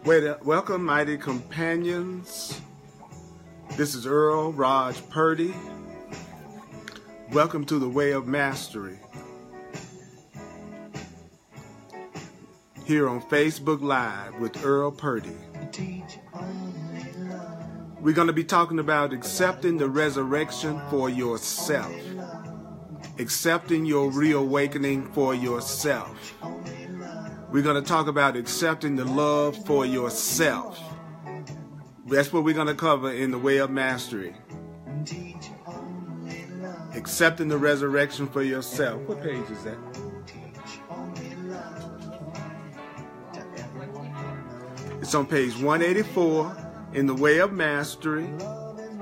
Welcome, mighty companions. This is Earl Purdy. Welcome to the Way of Mastery. Here on Facebook Live with Earl Purdy. We're going to be talking about accepting the resurrection for yourself. Accepting your reawakening for yourself. We're going to talk about accepting the love for yourself. That's what we're going to cover in the Way of Mastery. Accepting the resurrection for yourself. What page is that? It's on page 184 in the Way of Mastery,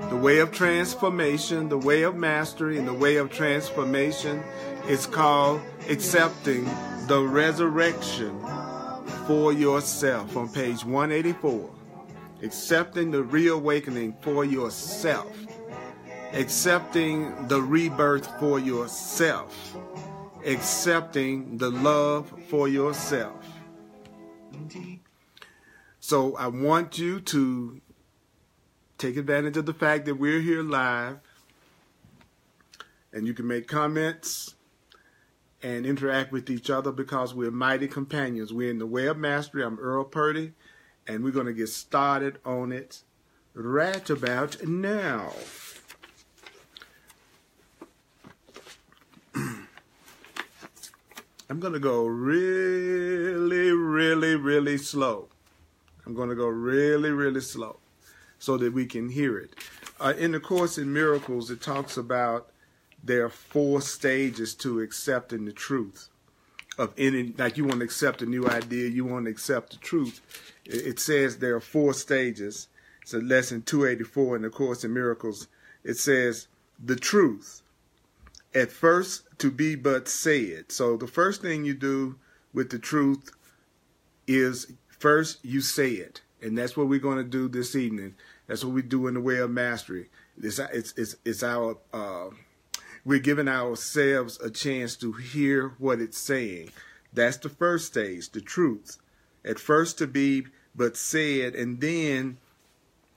the Way of Transformation, the Way of Mastery, and the Way of Transformation. It's called Accepting the Resurrection for Yourself on page 184. Accepting the reawakening for yourself. Accepting the rebirth for yourself. Accepting the love for yourself. So I want you to take advantage of the fact that we're here live, and you can make comments and interact with each other because we're mighty companions. We're in the Way of Mastery. I'm Earl Purdy, and we're going to get started on it right about now. I'm going to go really slow. I'm going to go really slow so that we can hear it. In the Course in Miracles, it talks about there are 4 stages to accepting the truth of any, like you want to accept a new idea, you want to accept the truth. It says there are 4 stages. It's a lesson 284 in the Course in Miracles. It says the truth. At first to be but said. So the first thing you do with the truth is first you say it. And that's what we're going to do this evening. That's what we do in the Way of Mastery. It's our we're giving ourselves a chance to hear what it's saying. That's the first stage, the truth. At first to be but said, and then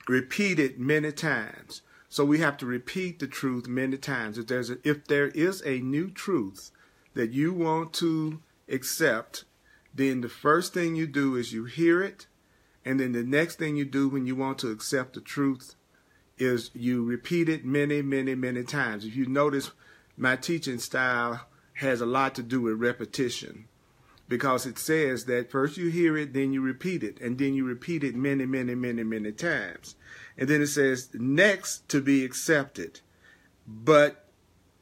repeat it many times. So we have to repeat the truth many times. If there is a new truth that you want to accept, then the first thing you do is you hear it, and then the next thing you do when you want to accept the truth is you repeat it many times. If you notice, my teaching style has a lot to do with repetition, because it says that first you hear it, then you repeat it, and then you repeat it many times. And then it says, next to be accepted, but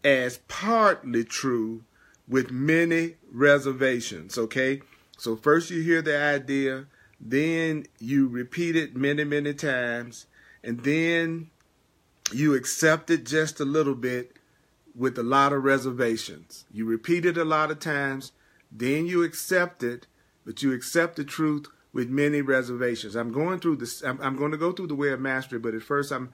as partly true with many reservations, okay? So first you hear the idea, then you repeat it many times, and then you accept it just a little bit with a lot of reservations. You repeat it a lot of times, then you accept it, but you accept the truth with many reservations. I'm going through this. I'm going to go through the Way of Mastery, but at first I'm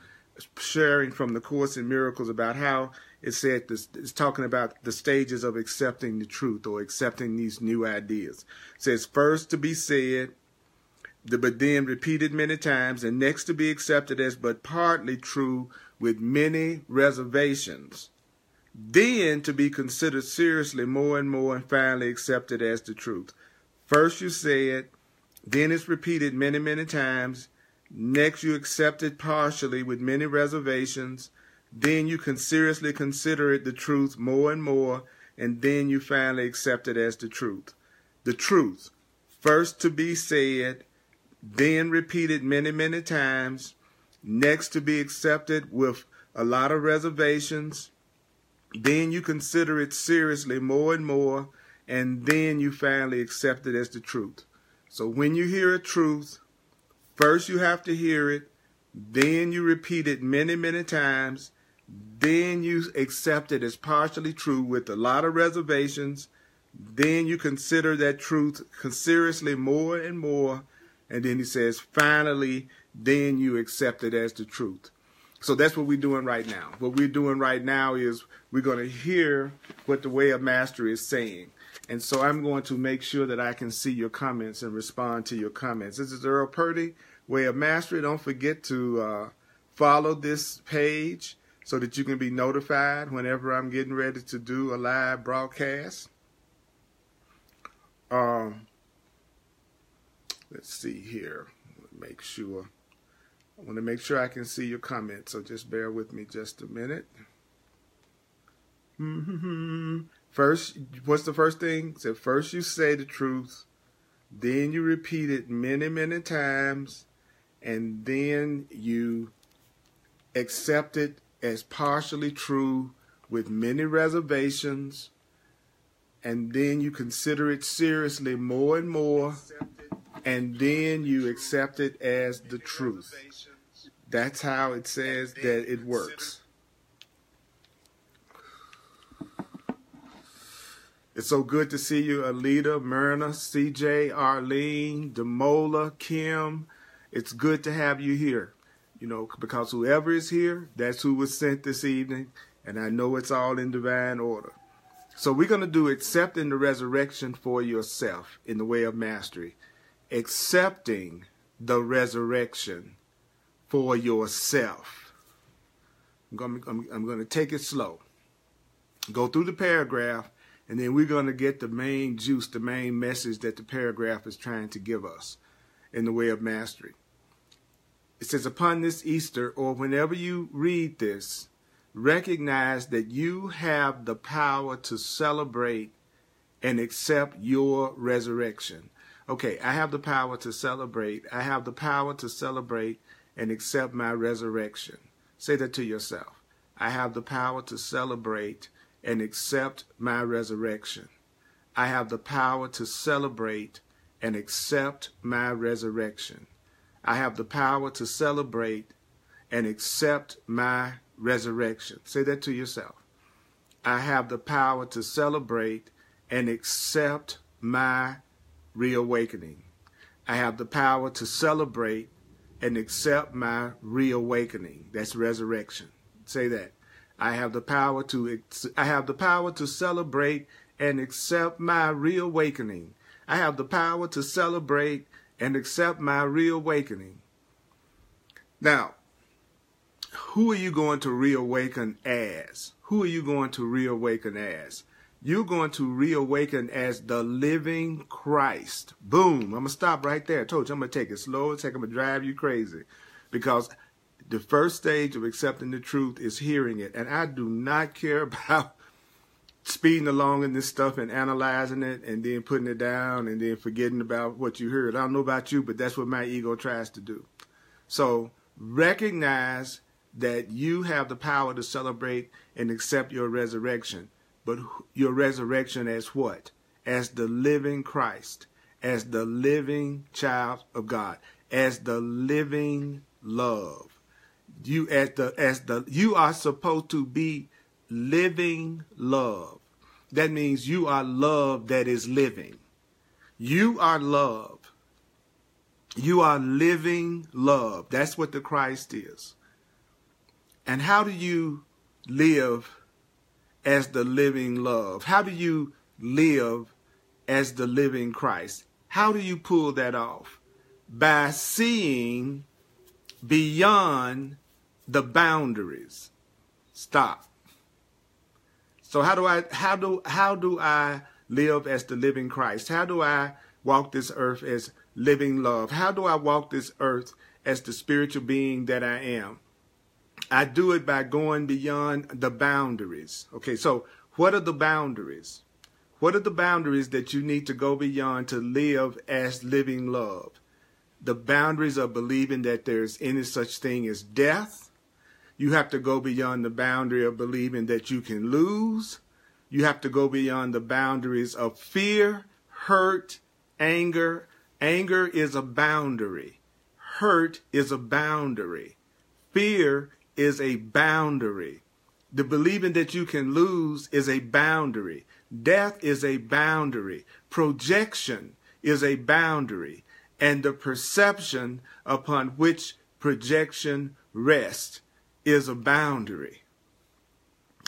sharing from the Course in Miracles about how it said this. It's talking about the stages of accepting the truth or accepting these new ideas. It says first to be said, but then repeated many times, and next to be accepted as but partly true with many reservations. Then to be considered seriously more and more, and finally accepted as the truth. First you say it, then it's repeated many times. Next you accept it partially with many reservations. Then you can seriously consider it the truth more and more, and then you finally accept it as the truth. The truth, first to be said, then repeated many times. Next to be accepted with a lot of reservations. Then you consider it seriously more and more, and then you finally accept it as the truth. So when you hear a truth, first you have to hear it, then you repeat it many times, then you accept it as partially true with a lot of reservations, then you consider that truth seriously more and more, and then he says, finally, then you accept it as the truth. So that's what we're doing right now. What we're doing right now is we're going to hear what the Way of Mastery is saying. And so I'm going to make sure that I can see your comments and respond to your comments. This is Earl Purdy, Way of Mastery. Don't forget to follow this page so that you can be notified whenever I'm getting ready to do a live broadcast. Let's see here. Make sure. I want to make sure I can see your comments, so just bear with me just a minute. First, what's the first thing? So first you say the truth, then you repeat it many, many times, and then you accept it as partially true with many reservations, and then you consider it seriously more and more, and then you accept it as the truth. That's how it says that it works. It's so good to see you, Alita, Myrna, CJ, Arlene, Demola, Kim. It's good to have you here, you know, because whoever is here, that's who was sent this evening, and I know it's all in divine order. So we're going to do accepting the resurrection for yourself in the way of mastery. Accepting the resurrection for yourself. I'm going to take it slow. Go through the paragraph, and then we're going to get the main juice, the main message that the paragraph is trying to give us in the way of mastery. It says, upon this Easter, or whenever you read this, recognize that you have the power to celebrate and accept your resurrection. Okay, I have the power to celebrate. I have the power to celebrate and accept my resurrection. Say that to yourself. I have the power to celebrate and accept my resurrection. I have the power to celebrate and accept my resurrection. I have the power to celebrate and accept my resurrection. Say that to yourself. I have the power to celebrate and accept my reawakening. I have the power to celebrate and accept my reawakening. That's resurrection. Say that. I have the power to celebrate and accept my reawakening. I have the power to celebrate and accept my reawakening. Now, who are you going to reawaken as? Who are you going to reawaken as? You're going to reawaken as the living Christ. Boom. I'm going to stop right there. I told you I'm going to take it slow. I'm going to drive you crazy. Because the first stage of accepting the truth is hearing it. And I do not care about speeding along in this stuff and analyzing it and then putting it down and then forgetting about what you heard. I don't know about you, but that's what my ego tries to do. So recognize that you have the power to celebrate and accept your resurrection. But your resurrection as what? As the living Christ, as the living child of God, as the living love. You are supposed to be living love. That means you are love that is living. You are love. You are living love. That's what the Christ is. And how do you live as the living love? How do you live as the living Christ? How do you pull that off? By seeing beyond the boundaries. Stop. So how do I live as the living Christ? How do I walk this earth as living love? How do I walk this earth as the spiritual being that I am? I do it by going beyond the boundaries. Okay, so what are the boundaries? What are the boundaries that you need to go beyond to live as living love? The boundaries of believing that there's any such thing as death. You have to go beyond the boundary of believing that you can lose. You have to go beyond the boundaries of fear, hurt, anger. Anger is a boundary. Hurt is a boundary. Fear is a boundary. The believing that you can lose is a boundary. Death is a boundary. Projection is a boundary. And the perception upon which projection rests is a boundary.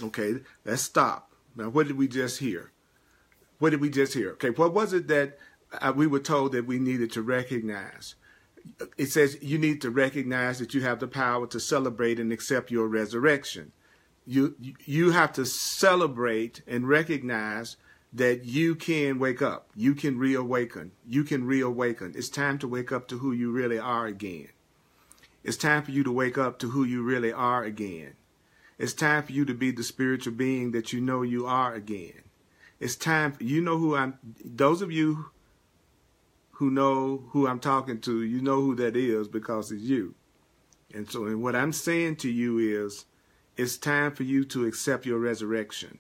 Okay, let's stop. Now, what did we just hear? What did we just hear? Okay, what was it that we were told that we needed to recognize? It says you need to recognize that you have the power to celebrate and accept your resurrection. You have to celebrate and recognize that you can wake up. You can reawaken. You can reawaken. It's time to wake up to who you really are again. It's time for you to wake up to who you really are again. It's time for you to be the spiritual being that you know you are again. It's time for, you know who those of you who know who I'm talking to, you know who that is because it's you. And so what I'm saying to you is, it's time for you to accept your resurrection.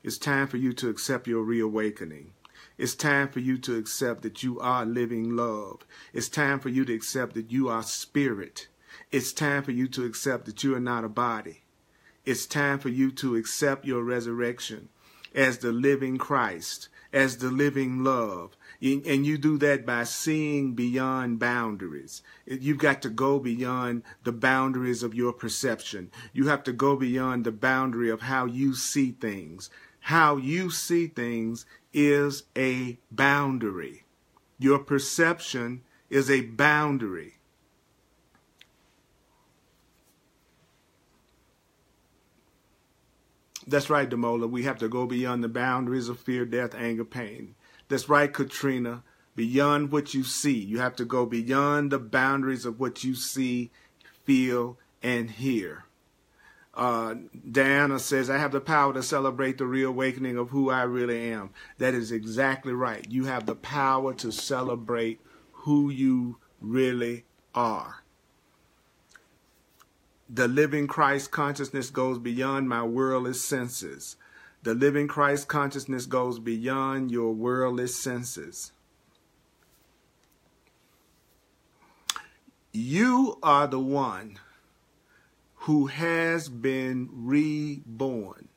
It's time for you to accept your reawakening. It's time for you to accept that you are living love. It's time for you to accept that you are spirit. It's time for you to accept that you are not a body. It's time for you to accept your resurrection as the living Christ, as the living love. And you do that by seeing beyond boundaries. You've got to go beyond the boundaries of your perception. You have to go beyond the boundary of how you see things. How you see things is a boundary. Your perception is a boundary. That's right, Demola. We have to go beyond the boundaries of fear, death, anger, pain. That's right, Katrina. Beyond what you see. You have to go beyond the boundaries of what you see, feel, and hear. Diana says, I have the power to celebrate the reawakening of who I really am. That is exactly right. You have the power to celebrate who you really are. The living Christ consciousness goes beyond my worldly senses. The living Christ consciousness goes beyond your worldly senses. You are the one who has been reborn.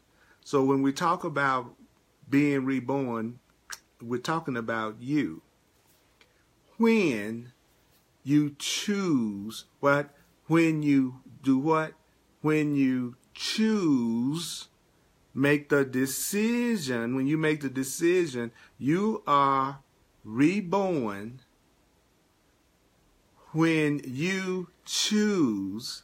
So when we talk about being reborn, we're talking about you. When you choose what? When you do what? When you choose, make the decision. When you make the decision, you are reborn. When you choose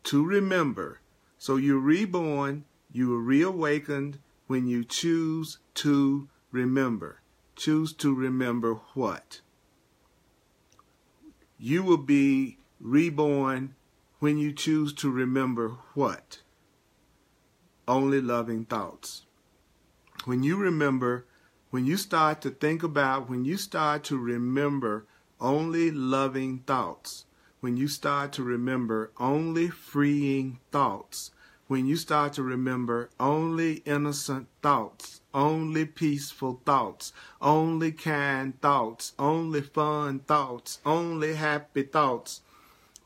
to remember. So you're reborn, you are reawakened when you choose to remember. Choose to remember what? You will be reborn when you choose to remember what? Only loving thoughts. When you remember, when you start to think about, when you start to remember only loving thoughts, when you start to remember only freeing thoughts, when you start to remember only innocent thoughts, only peaceful thoughts, only kind thoughts, only fun thoughts, only happy thoughts,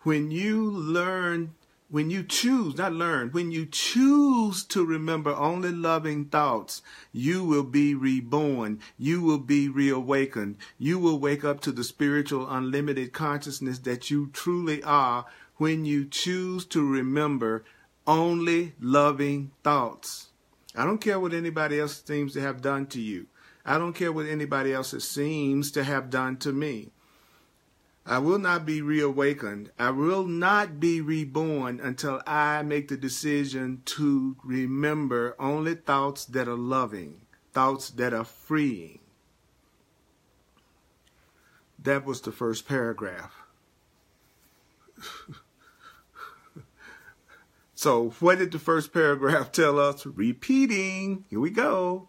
when you learn, when you choose, not learn, when you choose to remember only loving thoughts, you will be reborn. You will be reawakened. You will wake up to the spiritual unlimited consciousness that you truly are when you choose to remember only loving thoughts. I don't care what anybody else seems to have done to you. I don't care what anybody else seems to have done to me. I will not be reawakened. I will not be reborn until I make the decision to remember only thoughts that are loving, thoughts that are freeing. That was the first paragraph. So what did the first paragraph tell us? Repeating. Here we go.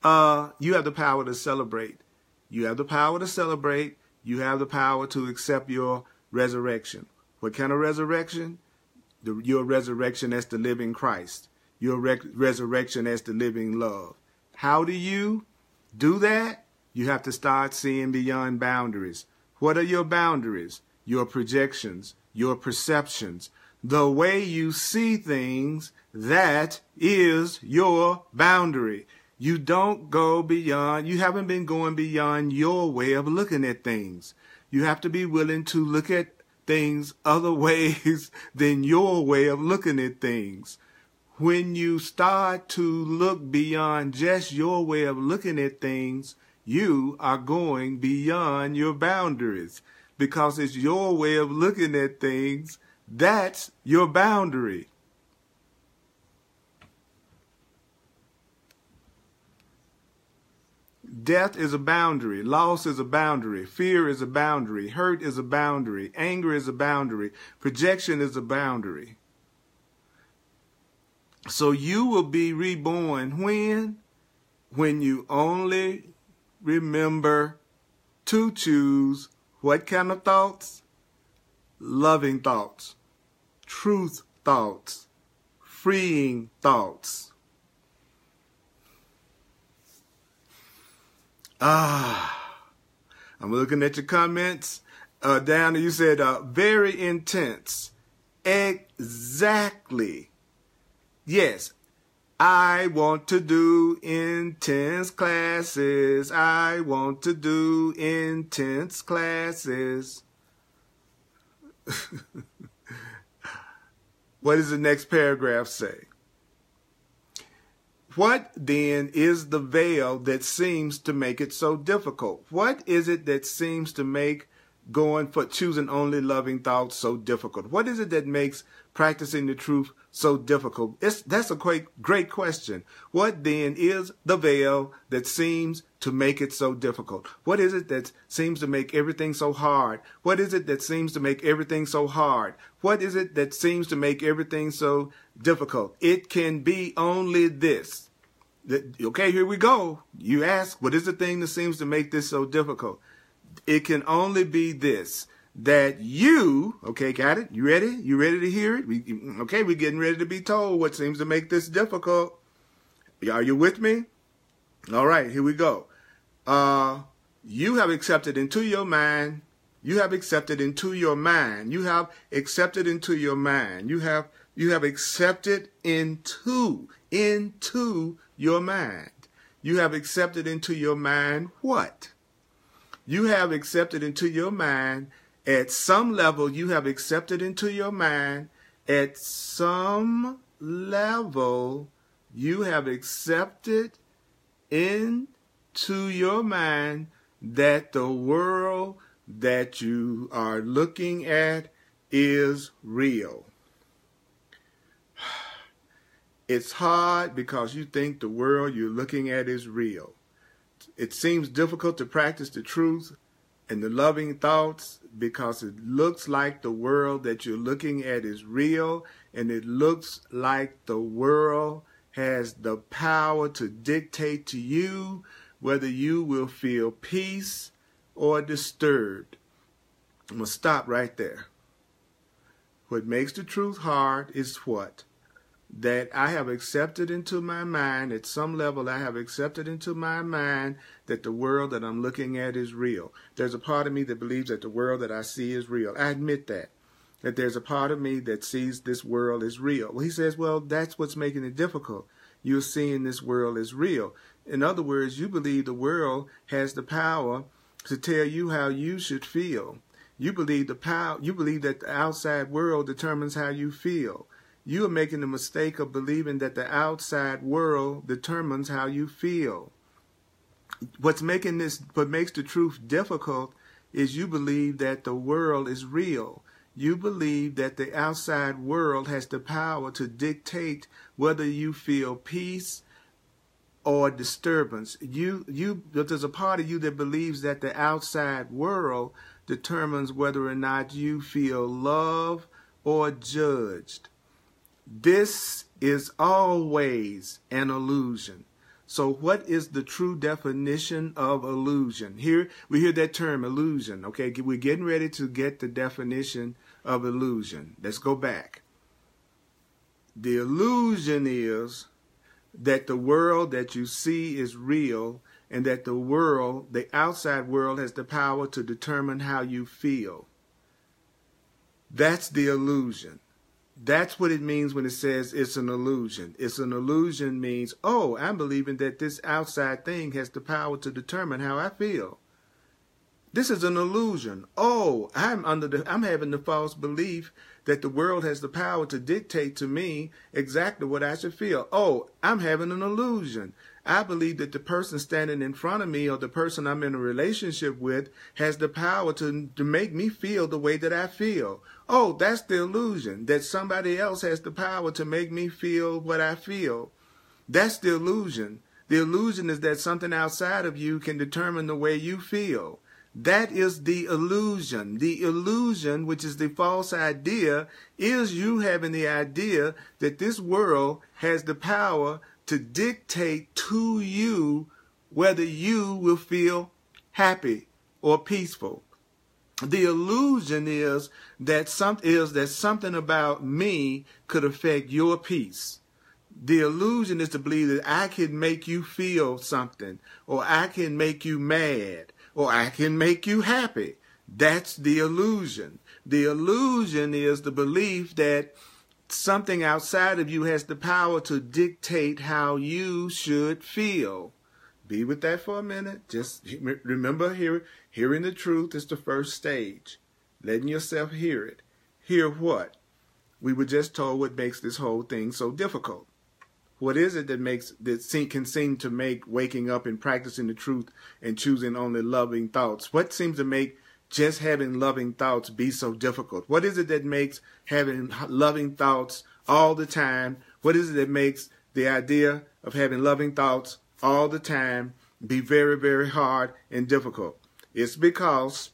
You have the power to celebrate. You have the power to celebrate. You have the power to accept your resurrection. What kind of resurrection? Your resurrection as the living Christ. Your resurrection as the living love. How do you do that? You have to start seeing beyond boundaries. What are your boundaries? Your projections, your perceptions. The way you see things, that is your boundary. You don't go beyond, you haven't been going beyond your way of looking at things. You have to be willing to look at things other ways than your way of looking at things. When you start to look beyond just your way of looking at things, you are going beyond your boundaries, because it's your way of looking at things. That's your boundary. Death is a boundary. Loss is a boundary. Fear is a boundary. Hurt is a boundary. Anger is a boundary. Projection is a boundary. So you will be reborn when? When you only remember to choose what kind of thoughts? Loving thoughts, truth thoughts, freeing thoughts. I'm looking at your comments. Down there you said, very intense. Exactly. Yes. I want to do intense classes. I want to do intense classes. What does the next paragraph say? What then is the veil that seems to make it so difficult? What is it that seems to make going for choosing only loving thoughts so difficult? What is it that makes practicing the truth so difficult? That's a great question. What then is the veil that seems to make it so difficult? What is it that seems to make everything so hard? What is it that seems to make everything so hard? What is it that seems to make everything so difficult? It can be only this. Okay, here we go. You ask, what is the thing that seems to make this so difficult? It can only be this, that you, okay, got it? You ready? You ready to hear it? We're getting ready to be told what seems to make this difficult. Are you with me? All right, here we go. You have accepted into your mind. You have accepted into your mind. You have accepted into your mind. You have accepted into your mind. You have accepted into your mind what? You have accepted into your mind, at some level, you have accepted into your mind, at some level, you have accepted into your mind that the world that you are looking at is real. It's hard because you think the world you're looking at is real. It seems difficult to practice the truth and the loving thoughts because it looks like the world that you're looking at is real, and it looks like the world has the power to dictate to you whether you will feel peace or disturbed. I'm going to stop right there. What makes the truth hard is what? That I have accepted into my mind, at some level I have accepted into my mind that the world that I'm looking at is real. There's a part of me that believes that the world that I see is real. I admit that there's a part of me that sees this world as real. Well, he says, well, that's what's making it difficult. You're seeing this world as real. In other words, you believe the world has the power to tell you how you should feel. You believe that the outside world determines how you feel. You are making the mistake of believing that the outside world determines how you feel. What makes the truth difficult is you believe that the world is real. You believe that the outside world has the power to dictate whether you feel peace or disturbance. There's a part of you that believes that the outside world determines whether or not you feel loved or judged. This is always an illusion. So what is the true definition of illusion? Here we hear that term illusion. Okay, we're getting ready to get the definition of illusion. Let's go back. The illusion is that the world that you see is real, and that the outside world has the power to determine how you feel. That's the illusion. That's what it means when it says it's an illusion. It's an illusion means, oh, I'm believing that this outside thing has the power to determine how I feel. This is an illusion. Oh, I'm having the false belief that the world has the power to dictate to me exactly what I should feel. Oh, I'm having an illusion. I believe that the person standing in front of me or the person I'm in a relationship with has the power to make me feel the way that I feel. Oh, that's the illusion, that somebody else has the power to make me feel what I feel. That's the illusion. The illusion is that something outside of you can determine the way you feel. That is the illusion. The illusion, which is the false idea, is you having the idea that this world has the power to dictate to you whether you will feel happy or peaceful. The illusion is that something about me could affect your peace. The illusion is to believe that I can make you feel something, or I can make you mad, or I can make you happy. That's the illusion. The illusion is the belief that something outside of you has the power to dictate how you should feel. Be with that for a minute. Just remember, hearing the truth is the first stage. Letting yourself hear it. Hear what? We were just told what makes this whole thing so difficult. What is it that can seem to make waking up and practicing the truth and choosing only loving thoughts? What seems to make just having loving thoughts be so difficult? What is it that makes having loving thoughts all the time? What is it that makes the idea of having loving thoughts all the time be very, very hard and difficult? It's because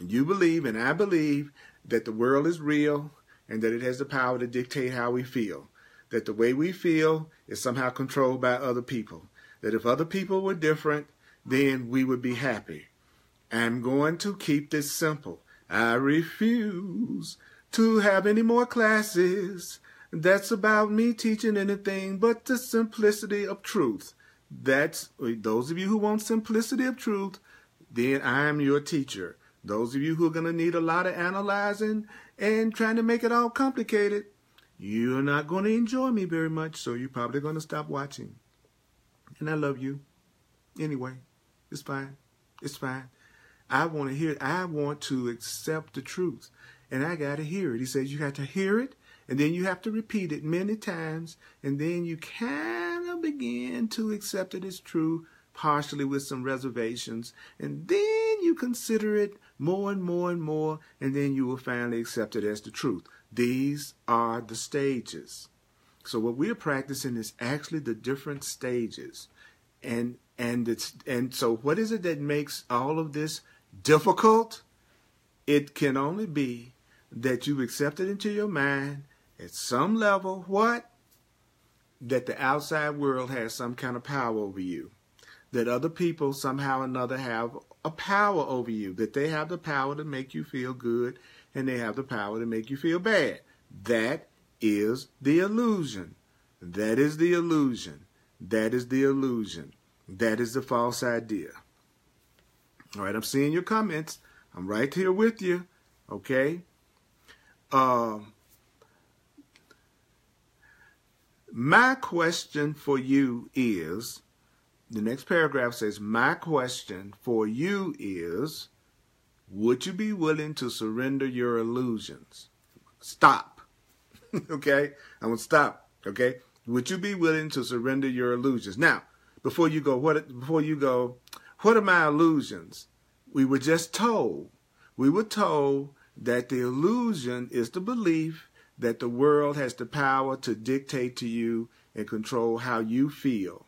you believe and I believe that the world is real and that it has the power to dictate how we feel. That the way we feel is somehow controlled by other people. That if other people were different, then we would be happy. I'm going to keep this simple. I refuse to have any more classes that's about me teaching anything but the simplicity of truth. That's those of you who want simplicity of truth, then I'm your teacher. Those of you who are going to need a lot of analyzing and trying to make it all complicated, you're not going to enjoy me very much, so you're probably going to stop watching. And I love you. Anyway, it's fine. It's fine. I want to hear it. I want to accept the truth. And I got to hear it. He says you got to hear it, and then you have to repeat it many times, and then you kind of begin to accept it as true, partially with some reservations, and then you consider it more and more and more, and then you will finally accept it as the truth. These are the stages. So what we're practicing is actually the different stages. And so what is it that makes all of this difficult? It can only be that you accept it into your mind at some level, what? That the outside world has some kind of power over you. That other people somehow or another have a power over you. That they have the power to make you feel good and they have the power to make you feel bad. That is the illusion. That is the illusion. That is the illusion. That is the false idea. All right, I'm seeing your comments. I'm right here with you. Okay? My question for you is, the next paragraph says, my question for you is, would you be willing to surrender your illusions? Stop. Okay? I'm going to stop. Okay? Would you be willing to surrender your illusions? Now, before you go, what are my illusions? We were just told. We were told that the illusion is the belief that the world has the power to dictate to you and control how you feel.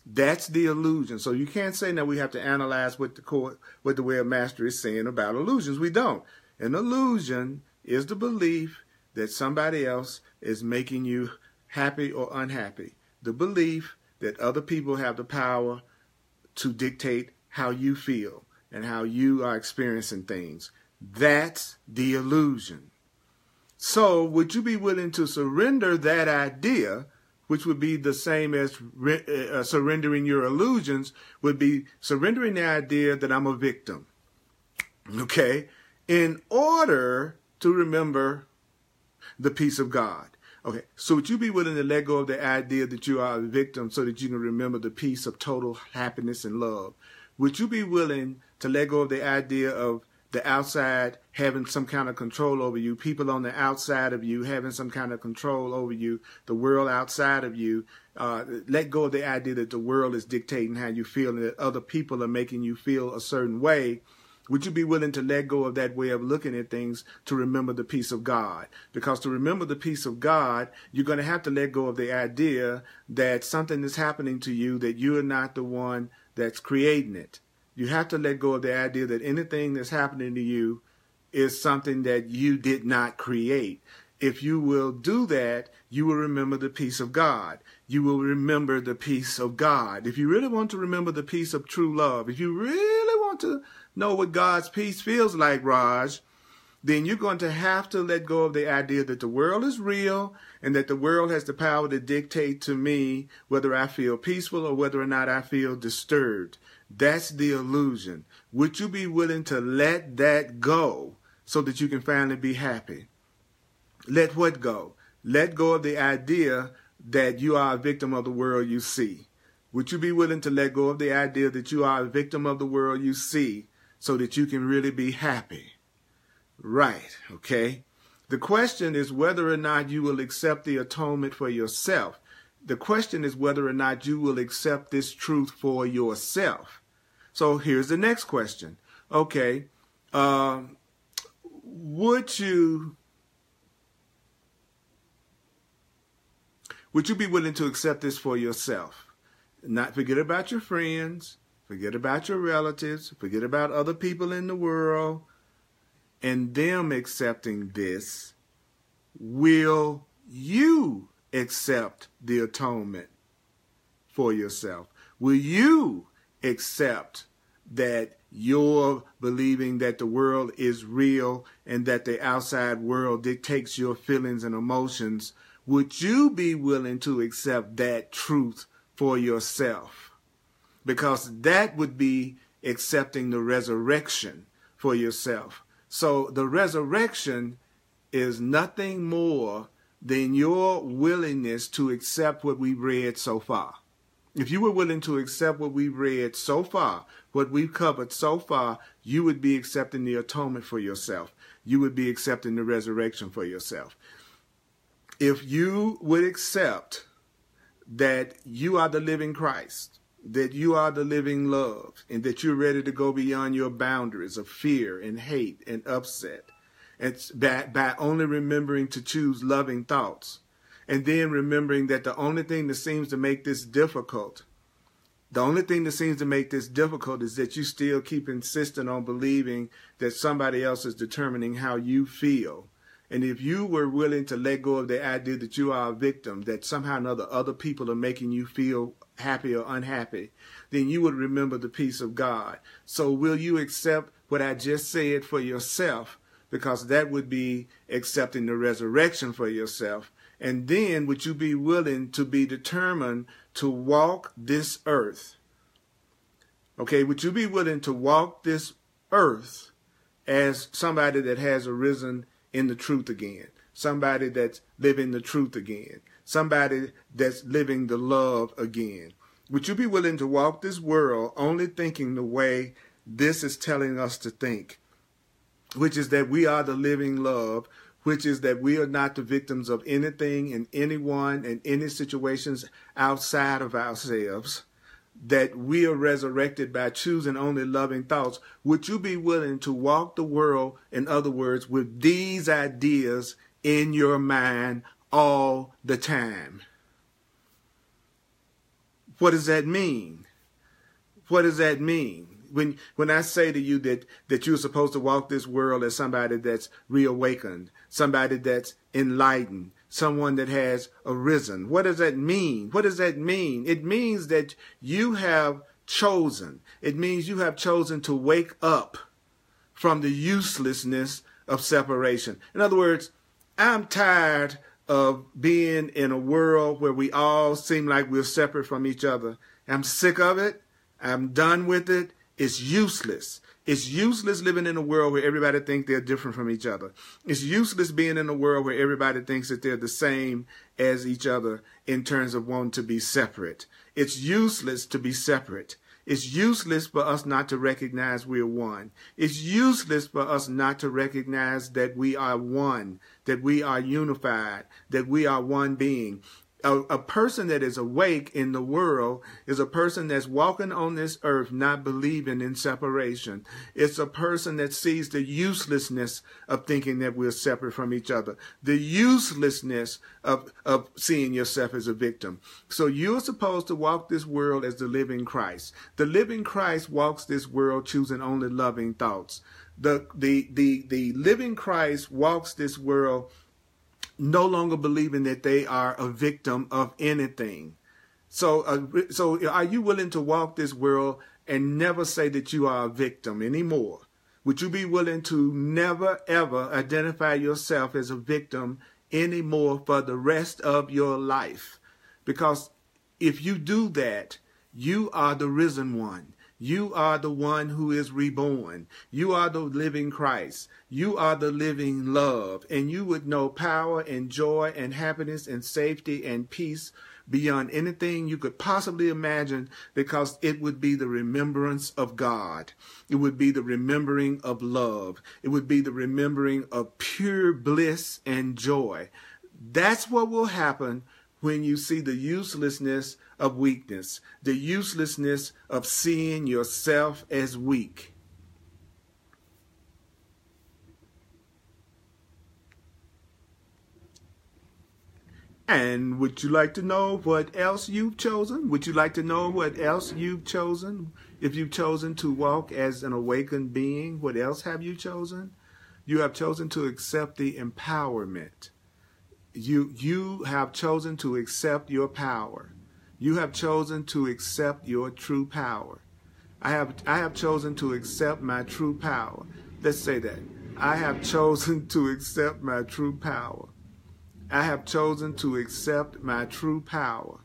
That's the illusion. So you can't say now we have to analyze what the way of master is saying about illusions. We don't. An illusion is the belief that somebody else is making you happy or unhappy. The belief that other people have the power to dictate how you feel and how you are experiencing things. That's the illusion. So would you be willing to surrender that idea, which would be the same as surrendering your illusions, would be surrendering the idea that I'm a victim, okay, in order to remember the peace of God. Okay, so would you be willing to let go of the idea that you are a victim so that you can remember the peace of total happiness and love? Would you be willing to let go of the idea of the outside having some kind of control over you, people on the outside of you having some kind of control over you, the world outside of you. Let go of the idea that the world is dictating how you feel and that other people are making you feel a certain way. Would you be willing to let go of that way of looking at things to remember the peace of God? Because to remember the peace of God, you're going to have to let go of the idea that something is happening to you, that you're not the one that's creating it. You have to let go of the idea that anything that's happening to you is something that you did not create. If you will do that, you will remember the peace of God. You will remember the peace of God. If you really want to remember the peace of true love, if you really want to know what God's peace feels like, Raj, then you're going to have to let go of the idea that the world is real and that the world has the power to dictate to me whether I feel peaceful or whether or not I feel disturbed. That's the illusion. Would you be willing to let that go so that you can finally be happy? Let what go? Let go of the idea that you are a victim of the world you see. Would you be willing to let go of the idea that you are a victim of the world you see so that you can really be happy? Right, okay? The question is whether or not you will accept the atonement for yourself. The question is whether or not you will accept this truth for yourself. So here's the next question. Okay, would you be willing to accept this for yourself? Not forget about your friends, forget about your relatives, forget about other people in the world, and them accepting this. Will you accept the atonement for yourself? Will you accept that you're believing that the world is real and that the outside world dictates your feelings and emotions? Would you be willing to accept that truth for yourself? Because that would be accepting the resurrection for yourself. So the resurrection is nothing more than your willingness to accept what we've read so far. If you were willing to accept what we've read so far, what we've covered so far, you would be accepting the atonement for yourself. You would be accepting the resurrection for yourself. If you would accept that you are the living Christ, that you are the living love, and that you're ready to go beyond your boundaries of fear and hate and upset, it's by only remembering to choose loving thoughts, and then remembering that the only thing that seems to make this difficult, is that you still keep insisting on believing that somebody else is determining how you feel. And if you were willing to let go of the idea that you are a victim, that somehow or another other people are making you feel happy or unhappy, then you would remember the peace of God. So will you accept what I just said for yourself? Because that would be accepting the resurrection for yourself. And then would you be willing to be determined to walk this earth? Okay, would you be willing to walk this earth as somebody that has arisen in the truth again, somebody that's living the truth again, somebody that's living the love again? Would you be willing to walk this world only thinking the way this is telling us to think, which is that we are the living love, which is that we are not the victims of anything and anyone and any situations outside of ourselves, that we are resurrected by choosing only loving thoughts? Would you be willing to walk the world, in other words, with these ideas in your mind all the time? What does that mean? What does that mean? When I say to you that you're supposed to walk this world as somebody that's reawakened, somebody that's enlightened, someone that has arisen, what does that mean? What does that mean? It means that you have chosen. It means you have chosen to wake up from the uselessness of separation. In other words, I'm tired of being in a world where we all seem like we're separate from each other. I'm sick of it. I'm done with it. It's useless. It's useless living in a world where everybody thinks they're different from each other. It's useless being in a world where everybody thinks that they're the same as each other in terms of wanting to be separate. It's useless to be separate. It's useless for us not to recognize we're one. It's useless for us not to recognize that we are one, that we are unified, that we are one being. A person that is awake in the world is a person that's walking on this earth not believing in separation. It's a person that sees the uselessness of thinking that we're separate from each other, the uselessness of seeing yourself as a victim. So you're supposed to walk this world as the living Christ. The living Christ walks this world choosing only loving thoughts. The living Christ walks this world no longer believing that they are a victim of anything. So are you willing to walk this world and never say that you are a victim anymore? Would you be willing to never, ever identify yourself as a victim anymore for the rest of your life? Because if you do that, you are the risen one. You are the one who is reborn. You are the living Christ. You are the living love. And you would know power and joy and happiness and safety and peace beyond anything you could possibly imagine, because it would be the remembrance of God. It would be the remembering of love. It would be the remembering of pure bliss and joy. That's what will happen when you see the uselessness of weakness, the uselessness of seeing yourself as weak. And would you like to know what else you've chosen? Would you like to know what else you've chosen? If you've chosen to walk as an awakened being, what else have you chosen? You have chosen to accept the empowerment. You have chosen to accept your power. You have chosen to accept your true power. I have chosen to accept my true power. Let's say that. I have chosen to accept my true power. I have chosen to accept my true power.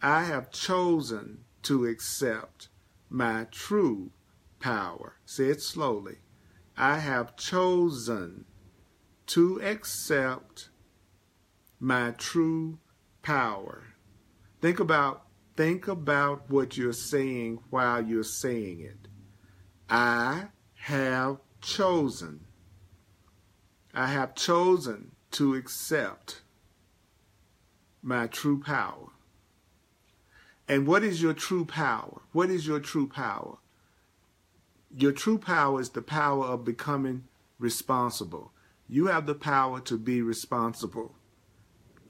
I have chosen to accept my true power. Say it slowly. I have chosen to accept my true power. Think about what you're saying while you're saying it. I have chosen. I have chosen to accept my true power. And what is your true power? What is your true power? Your true power is the power of becoming responsible. You have the power to be responsible.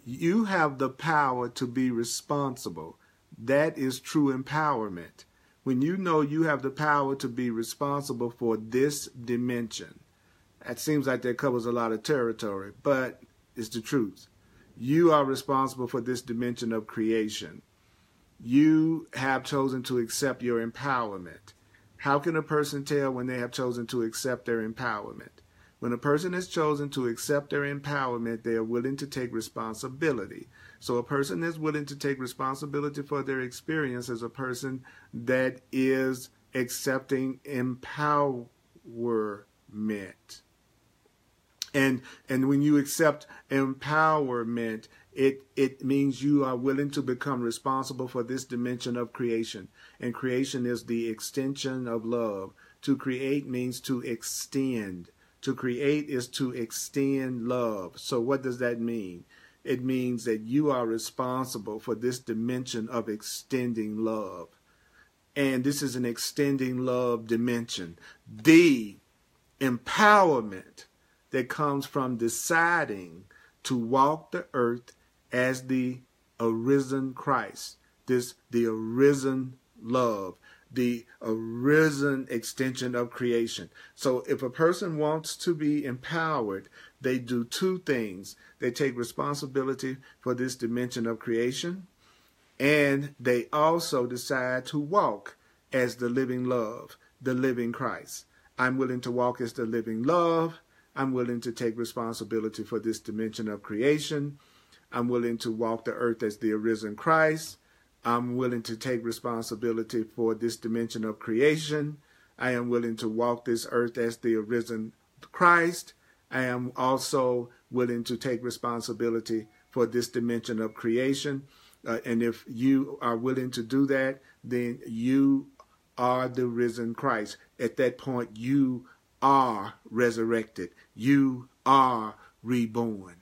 You have the power to be responsible. That is true empowerment. When you know you have the power to be responsible for this dimension. It seems like that covers a lot of territory, but it's the truth. You are responsible for this dimension of creation. You have chosen to accept your empowerment. How can a person tell when they have chosen to accept their empowerment? When a person has chosen to accept their empowerment, they are willing to take responsibility. So a person that's willing to take responsibility for their experience is a person that is accepting empowerment. And when you accept empowerment, it means you are willing to become responsible for this dimension of creation. And creation is the extension of love. To create means to extend. To create is to extend love. So what does that mean? It means that you are responsible for this dimension of extending love. And this is an extending love dimension. The empowerment that comes from deciding to walk the earth as the arisen Christ, the arisen love, the arisen extension of creation. So if a person wants to be empowered, they do two things. They take responsibility for this dimension of creation, and they also decide to walk as the living love, the living Christ. I'm willing to walk as the living love. I'm willing to take responsibility for this dimension of creation. I'm willing to walk the earth as the arisen Christ. I'm willing to take responsibility for this dimension of creation. I am willing to walk this earth as the arisen Christ. I am also willing to take responsibility for this dimension of creation. And if you are willing to do that, then you are the risen Christ. At that point, you are resurrected. You are reborn.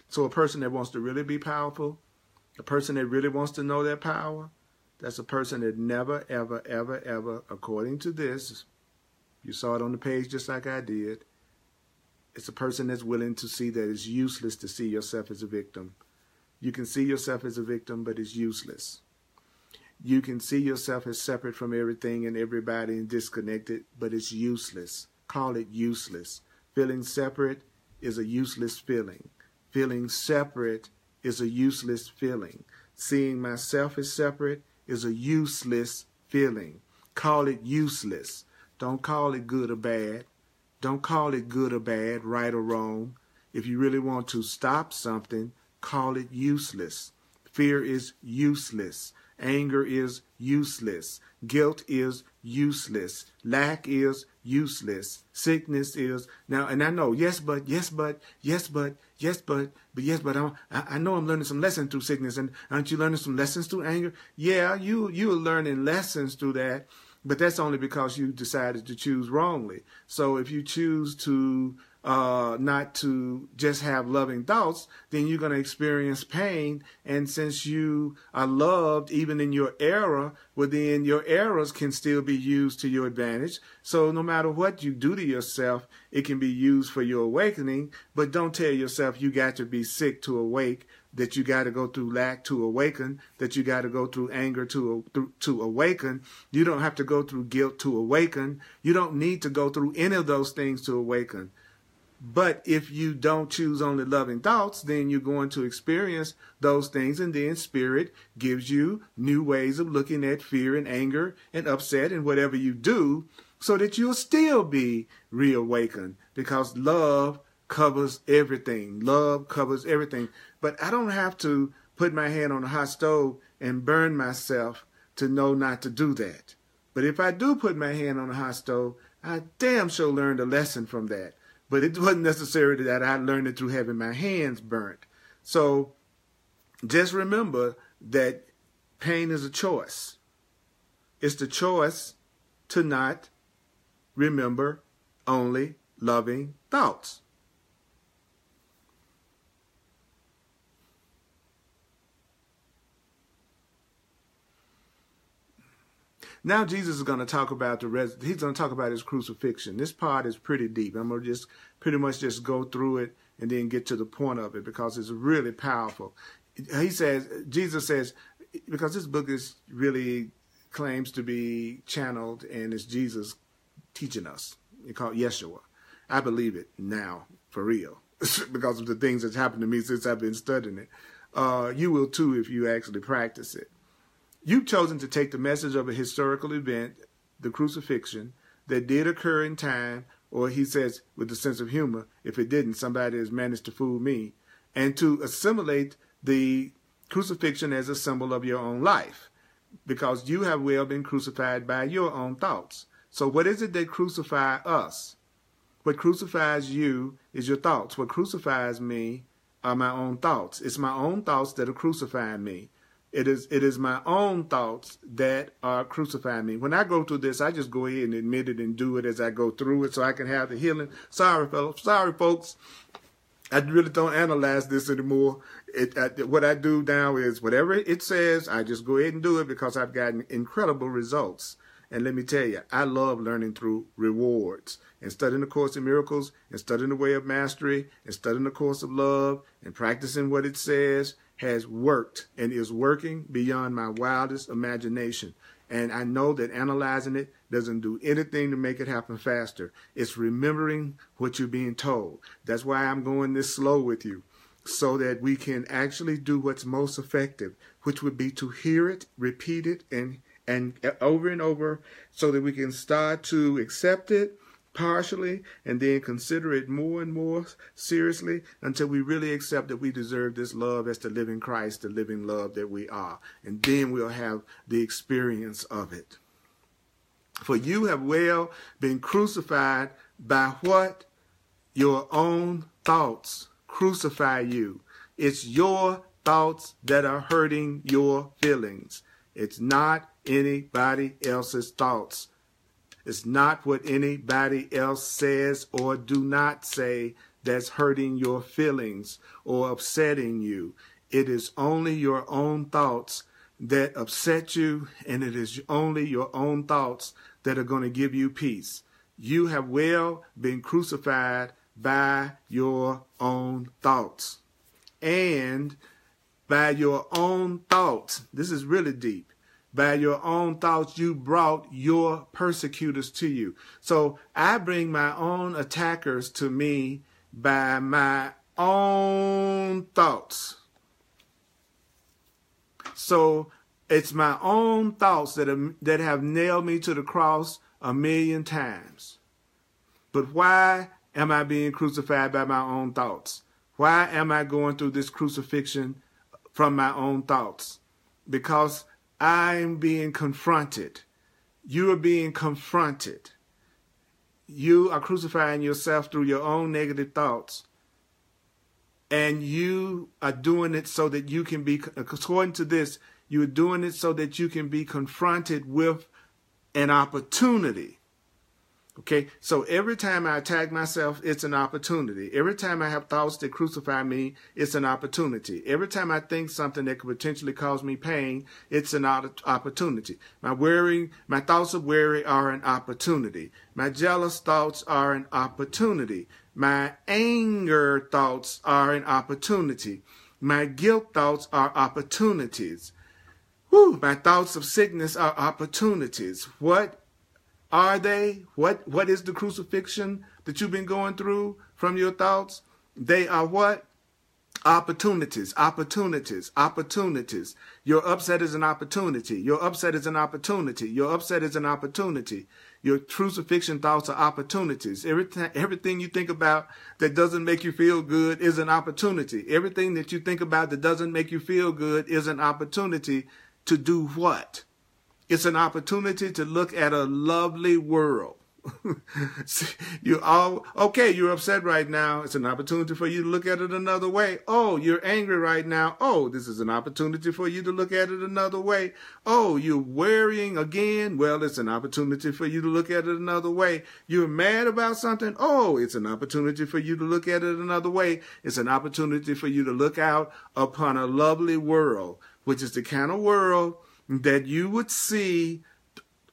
So a person that wants to really be powerful, a person that really wants to know their power, that's a person that never, ever, ever, ever, according to this, you saw it on the page just like I did, it's a person that's willing to see that it's useless to see yourself as a victim. You can see yourself as a victim, but it's useless. You can see yourself as separate from everything and everybody and disconnected, but it's useless. Call it useless. Feeling separate is a useless feeling. Feeling separate is a useless feeling. Seeing myself as separate is a useless feeling. Call it useless. Don't call it good or bad. Don't call it good or bad, right or wrong. If you really want to stop something, call it useless. Fear is useless. Anger is useless. Guilt is useless. Lack is useless. Sickness is now, and I know, yes, but I know I'm learning some lessons through sickness, and aren't you learning some lessons through anger? Yeah, you are learning lessons through that, but that's only because you decided to choose wrongly. So if you choose to not to just have loving thoughts, then you're going to experience pain. And since you are loved, even in your error, well, then your errors can still be used to your advantage. So no matter what you do to yourself, it can be used for your awakening. But don't tell yourself you got to be sick to awake, that you got to go through lack to awaken, that you got to go through anger to awaken. You don't have to go through guilt to awaken. You don't need to go through any of those things to awaken. But if you don't choose only loving thoughts, then you're going to experience those things, and then Spirit gives you new ways of looking at fear and anger and upset and whatever you do, so that you'll still be reawakened, because love covers everything. Love covers everything. But I don't have to put my hand on a hot stove and burn myself to know not to do that. But if I do put my hand on a hot stove, I damn sure learned a lesson from that. But it wasn't necessarily that I learned it through having my hands burnt. So just remember that pain is a choice. It's the choice to not remember only loving thoughts. Now Jesus is going to talk about he's going to talk about his crucifixion. This part is pretty deep. I'm going to just pretty much just go through it and then get to the point of it, because it's really powerful. Jesus says, because this book is really claims to be channeled and it's Jesus teaching us. It's called Yeshua. I believe it now, for real, because of the things that's happened to me since I've been studying it. You will too if you actually practice it. You've chosen to take the message of a historical event, the crucifixion, that did occur in time, or he says with a sense of humor, if it didn't, somebody has managed to fool me, and to assimilate the crucifixion as a symbol of your own life, because you have well been crucified by your own thoughts. So what is it that crucify us? What crucifies you is your thoughts. What crucifies me are my own thoughts. It's my own thoughts that are crucifying me. It is my own thoughts that are crucifying me. When I go through this, I just go ahead and admit it and do it as I go through it so I can have the healing. Sorry, fellas. Sorry, folks. I really don't analyze this anymore. What I do now is whatever it says, I just go ahead and do it because I've gotten incredible results. And let me tell you, I love learning through rewards and studying the Course in Miracles and studying the Way of Mastery and studying the Course of Love and practicing what it says has worked and is working beyond my wildest imagination. And I know that analyzing it doesn't do anything to make it happen faster. It's remembering what you're being told. That's why I'm going this slow with you, so that we can actually do what's most effective, which would be to hear it, repeat it, and over and over, so that we can start to accept it partially and then consider it more and more seriously until we really accept that we deserve this love as the living Christ, the living love that we are. And then we'll have the experience of it. For you have been crucified by what? Your own thoughts crucify you. It's your thoughts that are hurting your feelings. It's not anybody else's thoughts. It's not what anybody else says or do not say that's hurting your feelings or upsetting you. It is only your own thoughts that upset you, and it is only your own thoughts that are going to give you peace. You have well been crucified by your own thoughts. And by your own thoughts, this is really deep, by your own thoughts, you brought your persecutors to you. So I bring my own attackers to me by my own thoughts. So it's my own thoughts that have nailed me to the cross 1,000,000 times. But why am I being crucified by my own thoughts? Why am I going through this crucifixion from my own thoughts? Because I'm being confronted. You are being confronted. You are crucifying yourself through your own negative thoughts. And you are doing it so that you can be, according to this, you're doing it so that you can be confronted with an opportunity. Okay, so every time I attack myself, it's an opportunity. Every time I have thoughts that crucify me, it's an opportunity. Every time I think something that could potentially cause me pain, it's an opportunity. My thoughts of worry are an opportunity. My jealous thoughts are an opportunity. My anger thoughts are an opportunity. My guilt thoughts are opportunities. My thoughts of sickness are opportunities. What are they? What is the crucifixion that you've been going through from your thoughts? They are what? Opportunities, opportunities, opportunities. Your upset is an opportunity. Your upset is an opportunity. Your upset is an opportunity. Your crucifixion thoughts are opportunities. Everything you think about that doesn't make you feel good is an opportunity. Everything that you think about that doesn't make you feel good is an opportunity to do what? It's an opportunity to look at a lovely world. You're upset right now. It's an opportunity for you to look at it another way. Oh, you're angry right now. Oh, this is an opportunity for you to look at it another way. Oh, you're worrying again. Well, it's an opportunity for you to look at it another way. You're mad about something. Oh, it's an opportunity for you to look at it another way. It's an opportunity for you to look out upon a lovely world, which is the kind of world that you would see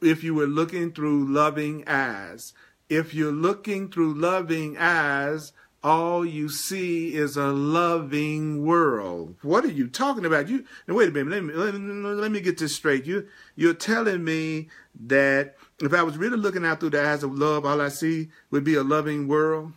if you were looking through loving eyes. If you're looking through loving eyes, all you see is a loving world. What are you talking about? Now wait a minute. Let me get this straight. You're telling me that if I was really looking out through the eyes of love, all I see would be a loving world?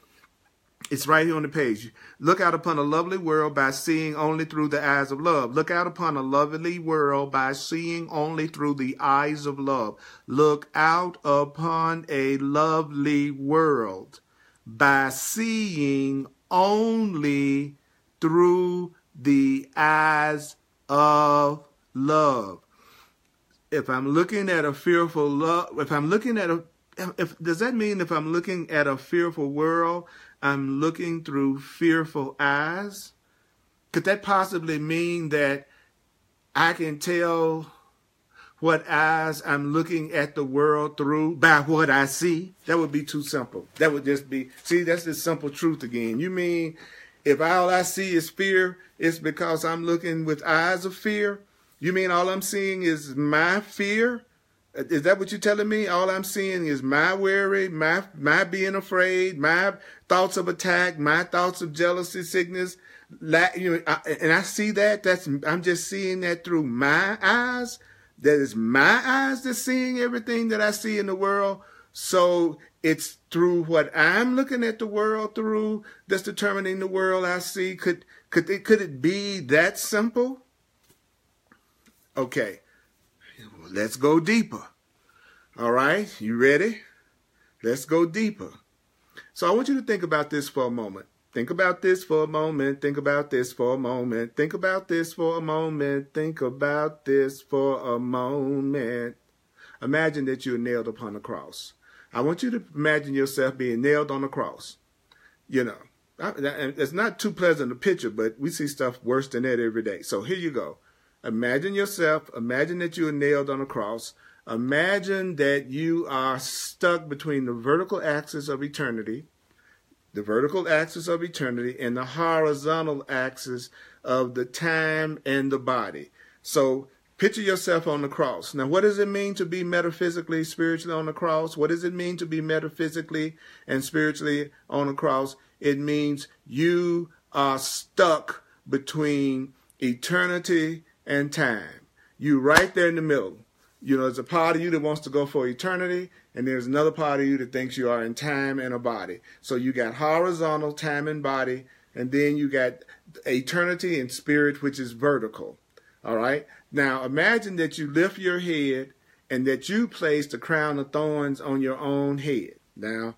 It's right here on the page. Look out upon a lovely world by seeing only through the eyes of love. Look out upon a lovely world by seeing only through the eyes of love. Look out upon a lovely world by seeing only through the eyes of love. If I'm looking at a fearful love, does that mean if I'm looking at a fearful world, I'm looking through fearful eyes? Could that possibly mean that I can tell what eyes I'm looking at the world through by what I see? That would be too simple. That would just be, see, that's the simple truth again. You mean if all I see is fear, it's because I'm looking with eyes of fear? You mean all I'm seeing is my fear? Is that what you're telling me? All I'm seeing is my worry, my being afraid, my thoughts of attack, my thoughts of jealousy, sickness. And I see that. I'm just seeing that through my eyes. That is my eyes that's seeing everything that I see in the world. So it's through what I'm looking at the world through that's determining the world I see. Could it be that simple? Okay. Let's go deeper. All right, you ready? Let's go deeper. So I want you to think about this for a moment. Think about this for a moment. Think about this for a moment. Think about this for a moment. Think about this for a moment. Imagine that you're nailed upon a cross. I want you to imagine yourself being nailed on a cross. You know, It's not too pleasant a picture, but we see stuff worse than that every day. So here you go. Imagine yourself. Imagine that you are nailed on a cross. Imagine that you are stuck between the vertical axis of eternity, and the horizontal axis of the time and the body. So picture yourself on the cross. Now, what does it mean to be metaphysically, spiritually on the cross? What does it mean to be metaphysically and spiritually on the cross? It means you are stuck between eternity and time. You right there in the middle. You know, there's a part of you that wants to go for eternity, and there's another part of you that thinks you are in time and a body. So you got horizontal, time and body, and then you got eternity and spirit, which is vertical. All right? Now, imagine that you lift your head and that you place the crown of thorns on your own head. Now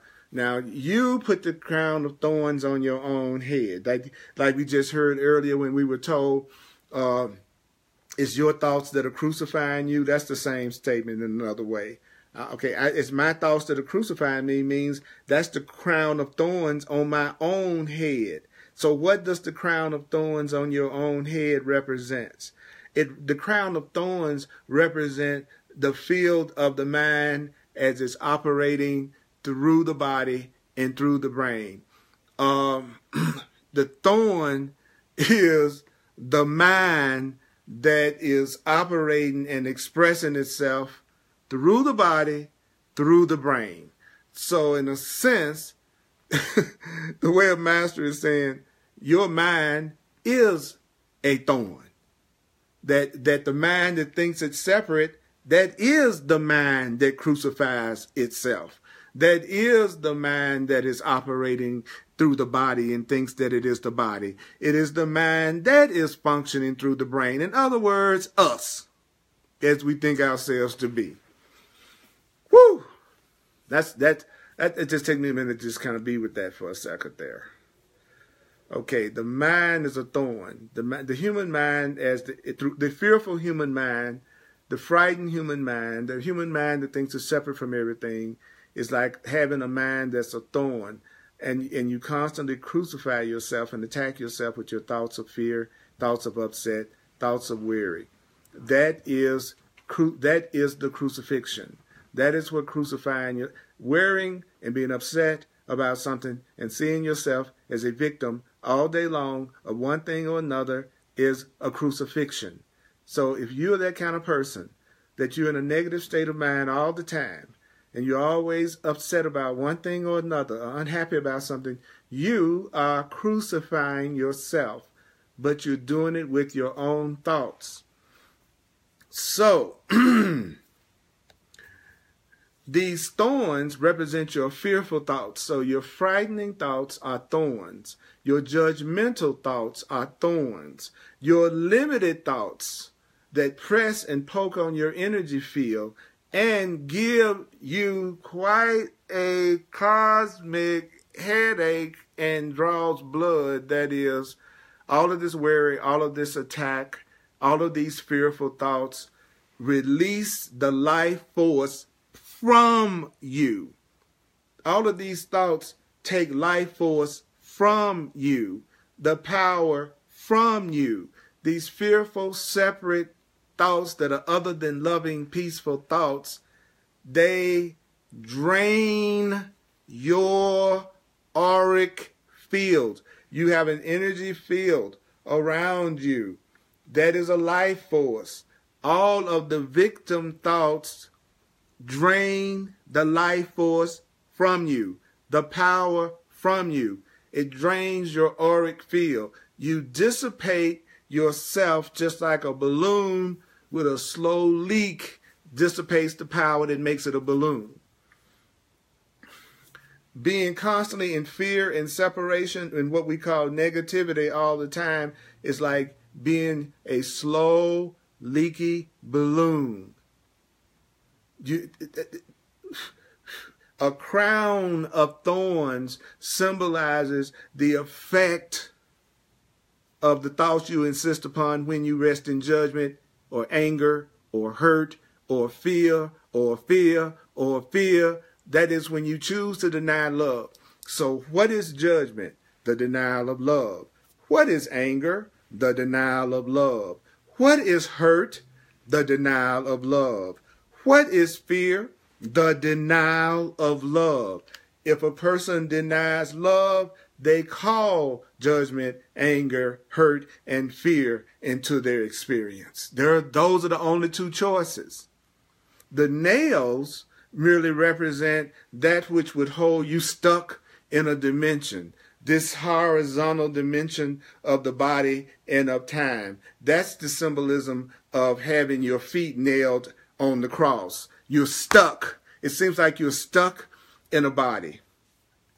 you put the crown of thorns on your own head. Like we just heard earlier when we were told, it's your thoughts that are crucifying you. That's the same statement in another way. It's my thoughts that are crucifying me means that's the crown of thorns on my own head. So what does the crown of thorns on your own head represent? The crown of thorns represent the field of the mind as it's operating through the body and through the brain. The thorn is the mind that is operating and expressing itself through the body, through the brain. So in a sense, the way a master is saying, your mind is a thorn. That the mind that thinks it's separate, that is the mind that crucifies itself. That is the mind that is operating through the body and thinks that it is the body. It is the mind that is functioning through the brain. In other words, us, as we think ourselves to be. Woo! It just takes me a minute to just kind of be with that for a second there. Okay, the mind is a thorn. The human mind, the fearful human mind, the frightened human mind, the human mind that thinks it's separate from everything, is like having a mind that's a thorn. And you constantly crucify yourself and attack yourself with your thoughts of fear, thoughts of upset, thoughts of weary. That is the crucifixion. That is what crucifying you, wearing and being upset about something and seeing yourself as a victim all day long of one thing or another is a crucifixion. So if you're that kind of person, that you're in a negative state of mind all the time, and you're always upset about one thing or another, or unhappy about something, you are crucifying yourself, but you're doing it with your own thoughts. So, these thorns represent your fearful thoughts. So your frightening thoughts are thorns. Your judgmental thoughts are thorns. Your limited thoughts that press and poke on your energy field and give you quite a cosmic headache and draws blood. That is, all of this worry, all of this attack, all of these fearful thoughts release the life force from you. All of these thoughts take life force from you, the power from you. These fearful, separate thoughts that are other than loving, peaceful thoughts, they drain your auric field. You have an energy field around you that is a life force. All of the victim thoughts drain the life force from you, the power from you. It drains your auric field. You dissipate yourself just like a balloon with a slow leak dissipates the power that makes it a balloon. Being constantly in fear and separation and what we call negativity all the time is like being a slow, leaky balloon. A crown of thorns symbolizes the effect of the thoughts you insist upon when you rest in judgment or anger or hurt or fear or fear or fear. That is when you choose to deny love. So what is judgment? The denial of love. What is anger? The denial of love. What is hurt? The denial of love. What is fear? The denial of love. If a person denies love, they call judgment, anger, hurt, and fear into their experience. Those are the only two choices. The nails merely represent that which would hold you stuck in a dimension, this horizontal dimension of the body and of time. That's the symbolism of having your feet nailed on the cross. You're stuck. It seems like you're stuck in a body.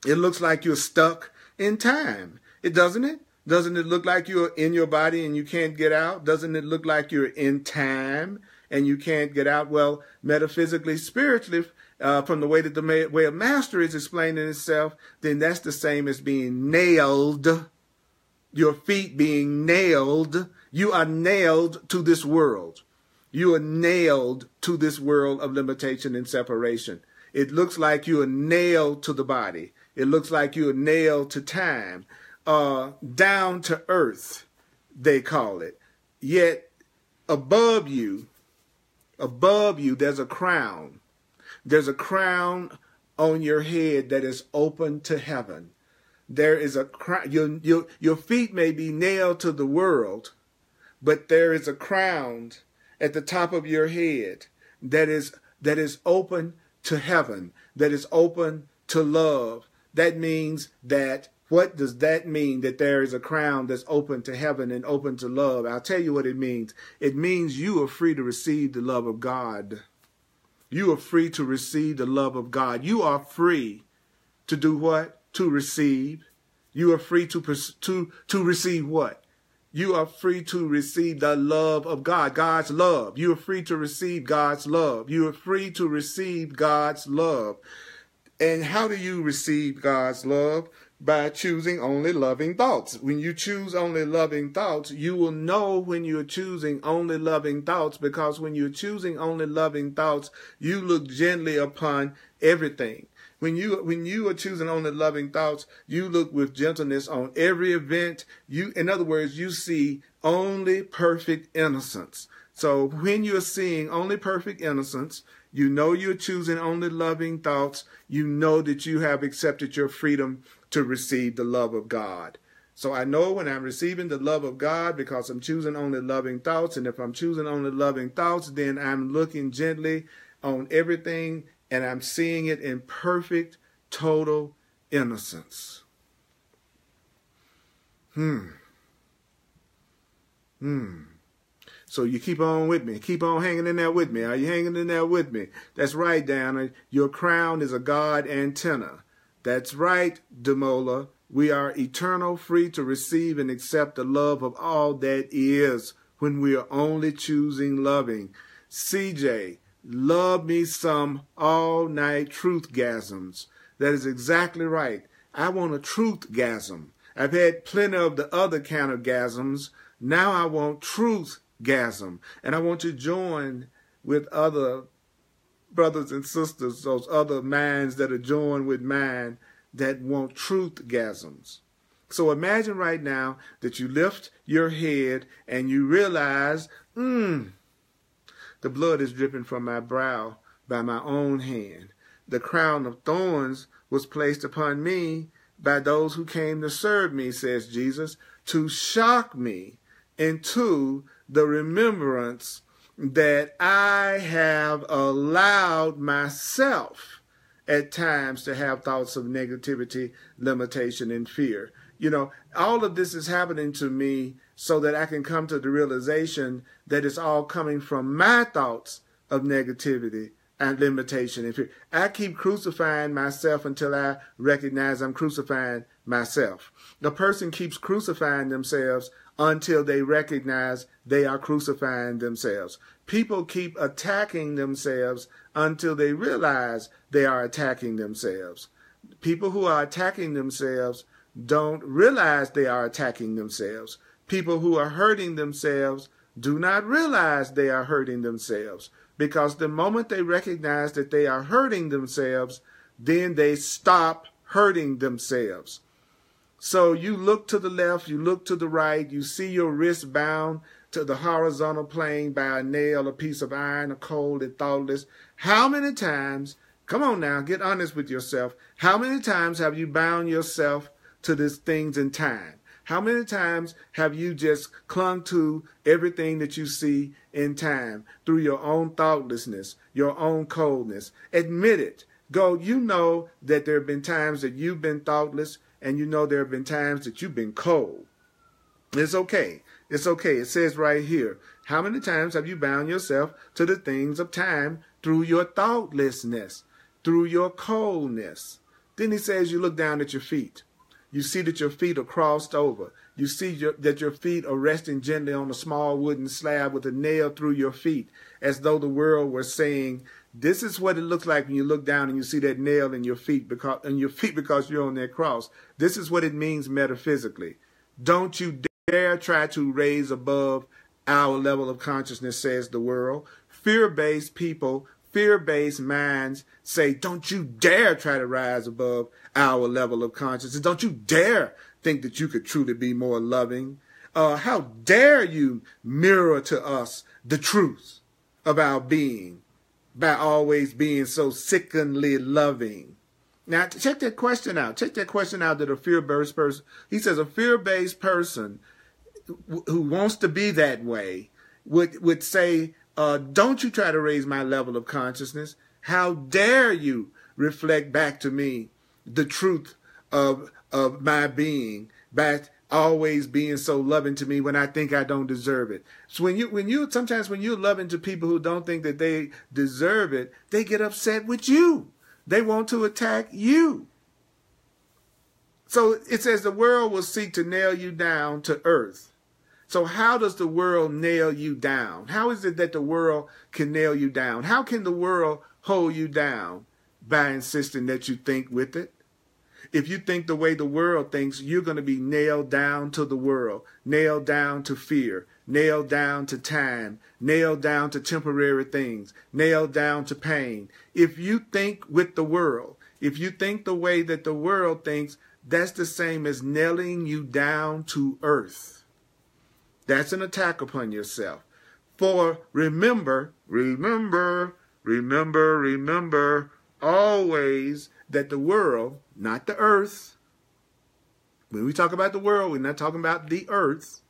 It looks like you're stuck in time. Doesn't it? Doesn't it look like you're in your body and you can't get out? Doesn't it look like you're in time and you can't get out? Well, metaphysically, spiritually, from the way that the way of mastery is explaining itself, then that's the same as being nailed. Your feet being nailed. You are nailed to this world. You are nailed to this world of limitation and separation. It looks like you are nailed to the body. It looks like you are nailed to time. Down to earth, they call it. Yet above you, there's a crown. There's a crown on your head that is open to heaven. There is a crown. Your feet may be nailed to the world, but there is a crown at the top of your head that is open to heaven, that is open to love. That means that, what does that mean, that there is a crown that's open to heaven and open to love? I'll tell you what it means. It means you are free to receive the love of God. You are free to receive the love of God. You are free to do what? To receive. You are free to receive what? You are free to receive the love of God, God's love. You are free to receive God's love. You are free to receive God's love. And how do you receive God's love? By choosing only loving thoughts. When you choose only loving thoughts, you will know when you're choosing only loving thoughts, because when you're choosing only loving thoughts, you look gently upon everything. When you are choosing only loving thoughts, you look with gentleness on every event. In other words, you see only perfect innocence. So when you're seeing only perfect innocence, you know you're choosing only loving thoughts. You know that you have accepted your freedom to receive the love of God. So I know when I'm receiving the love of God because I'm choosing only loving thoughts. And if I'm choosing only loving thoughts, then I'm looking gently on everything and I'm seeing it in perfect, total innocence. So you keep on with me. Keep on hanging in there with me. Are you hanging in there with me? That's right, Dana. Your crown is a God antenna. That's right, Demola. We are eternal, free to receive and accept the love of all that is when we are only choosing loving. CJ, love me some all-night truth-gasms. That is exactly right. I want a truth-gasm. I've had plenty of the other kind of gasms. Now I want truth-gasm. And I want to join with other brothers and sisters, those other minds that are joined with mine that want truth-gasms. So imagine right now that you lift your head and you realize, the blood is dripping from my brow by my own hand. The crown of thorns was placed upon me by those who came to serve me, says Jesus, to shock me into the remembrance that I have allowed myself at times to have thoughts of negativity, limitation, and fear. You know, all of this is happening to me so that I can come to the realization that it's all coming from my thoughts of negativity and limitation and fear. I keep crucifying myself until I recognize I'm crucifying myself. The person keeps crucifying themselves until they recognize they are crucifying themselves. People keep attacking themselves until they realize they are attacking themselves. People who are attacking themselves don't realize they are attacking themselves. People who are hurting themselves do not realize they are hurting themselves, because the moment they recognize that they are hurting themselves, then they stop hurting themselves. So you look to the left, you look to the right, you see your wrist bound to the horizontal plane by a nail, a piece of iron, a cold and thoughtless. How many times, come on now, get honest with yourself. How many times have you bound yourself to these things in time? How many times have you just clung to everything that you see in time through your own thoughtlessness, your own coldness? Admit it. Go, you know that there have been times that you've been thoughtless, and you know there have been times that you've been cold. It's okay. It's okay. It says right here, how many times have you bound yourself to the things of time through your thoughtlessness, through your coldness? Then he says you look down at your feet. You see that your feet are crossed over. You see that your feet are resting gently on a small wooden slab with a nail through your feet, as though the world were saying, this is what it looks like when you look down and you see that nail in your feet because you're on that cross. This is what it means metaphysically. Don't you dare try to raise above our level of consciousness, says the world. Fear-based people, fear-based minds say, don't you dare try to rise above our level of consciousness. Don't you dare think that you could truly be more loving. How dare you mirror to us the truth of our being by always being so sickeningly loving. Now, check that question out. Check that question out that a fear-based person, he says a fear-based person who wants to be that way would say, don't you try to raise my level of consciousness. How dare you reflect back to me the truth of my being by always being so loving to me when I think I don't deserve it. So sometimes when you're loving to people who don't think that they deserve it, they get upset with you. They want to attack you. So it says the world will seek to nail you down to earth. So how does the world nail you down? How is it that the world can nail you down? How can the world hold you down? By insisting that you think with it. If you think the way the world thinks, you're going to be nailed down to the world, nailed down to fear, nailed down to time, nailed down to temporary things, nailed down to pain. If you think with the world, if you think the way that the world thinks, that's the same as nailing you down to earth. That's an attack upon yourself. For remember always that the world, not the earth. When we talk about the world, we're not talking about the earth.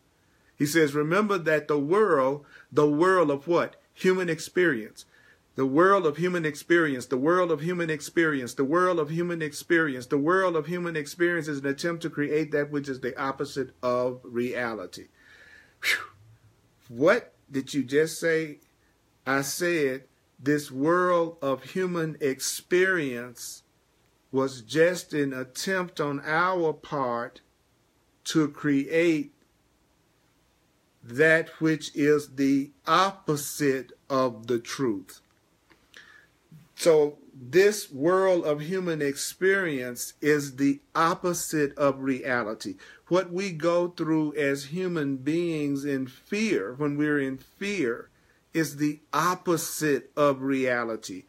He says, remember that the world of what? Human experience. The world of human experience, the world of human experience, the world of human experience, the world of human experience is an attempt to create that which is the opposite of reality. Whew. What did you just say? I said this world of human experience was just an attempt on our part to create that which is the opposite of the truth. So this world of human experience is the opposite of reality. What we go through as human beings in fear, when we're in fear, is the opposite of reality.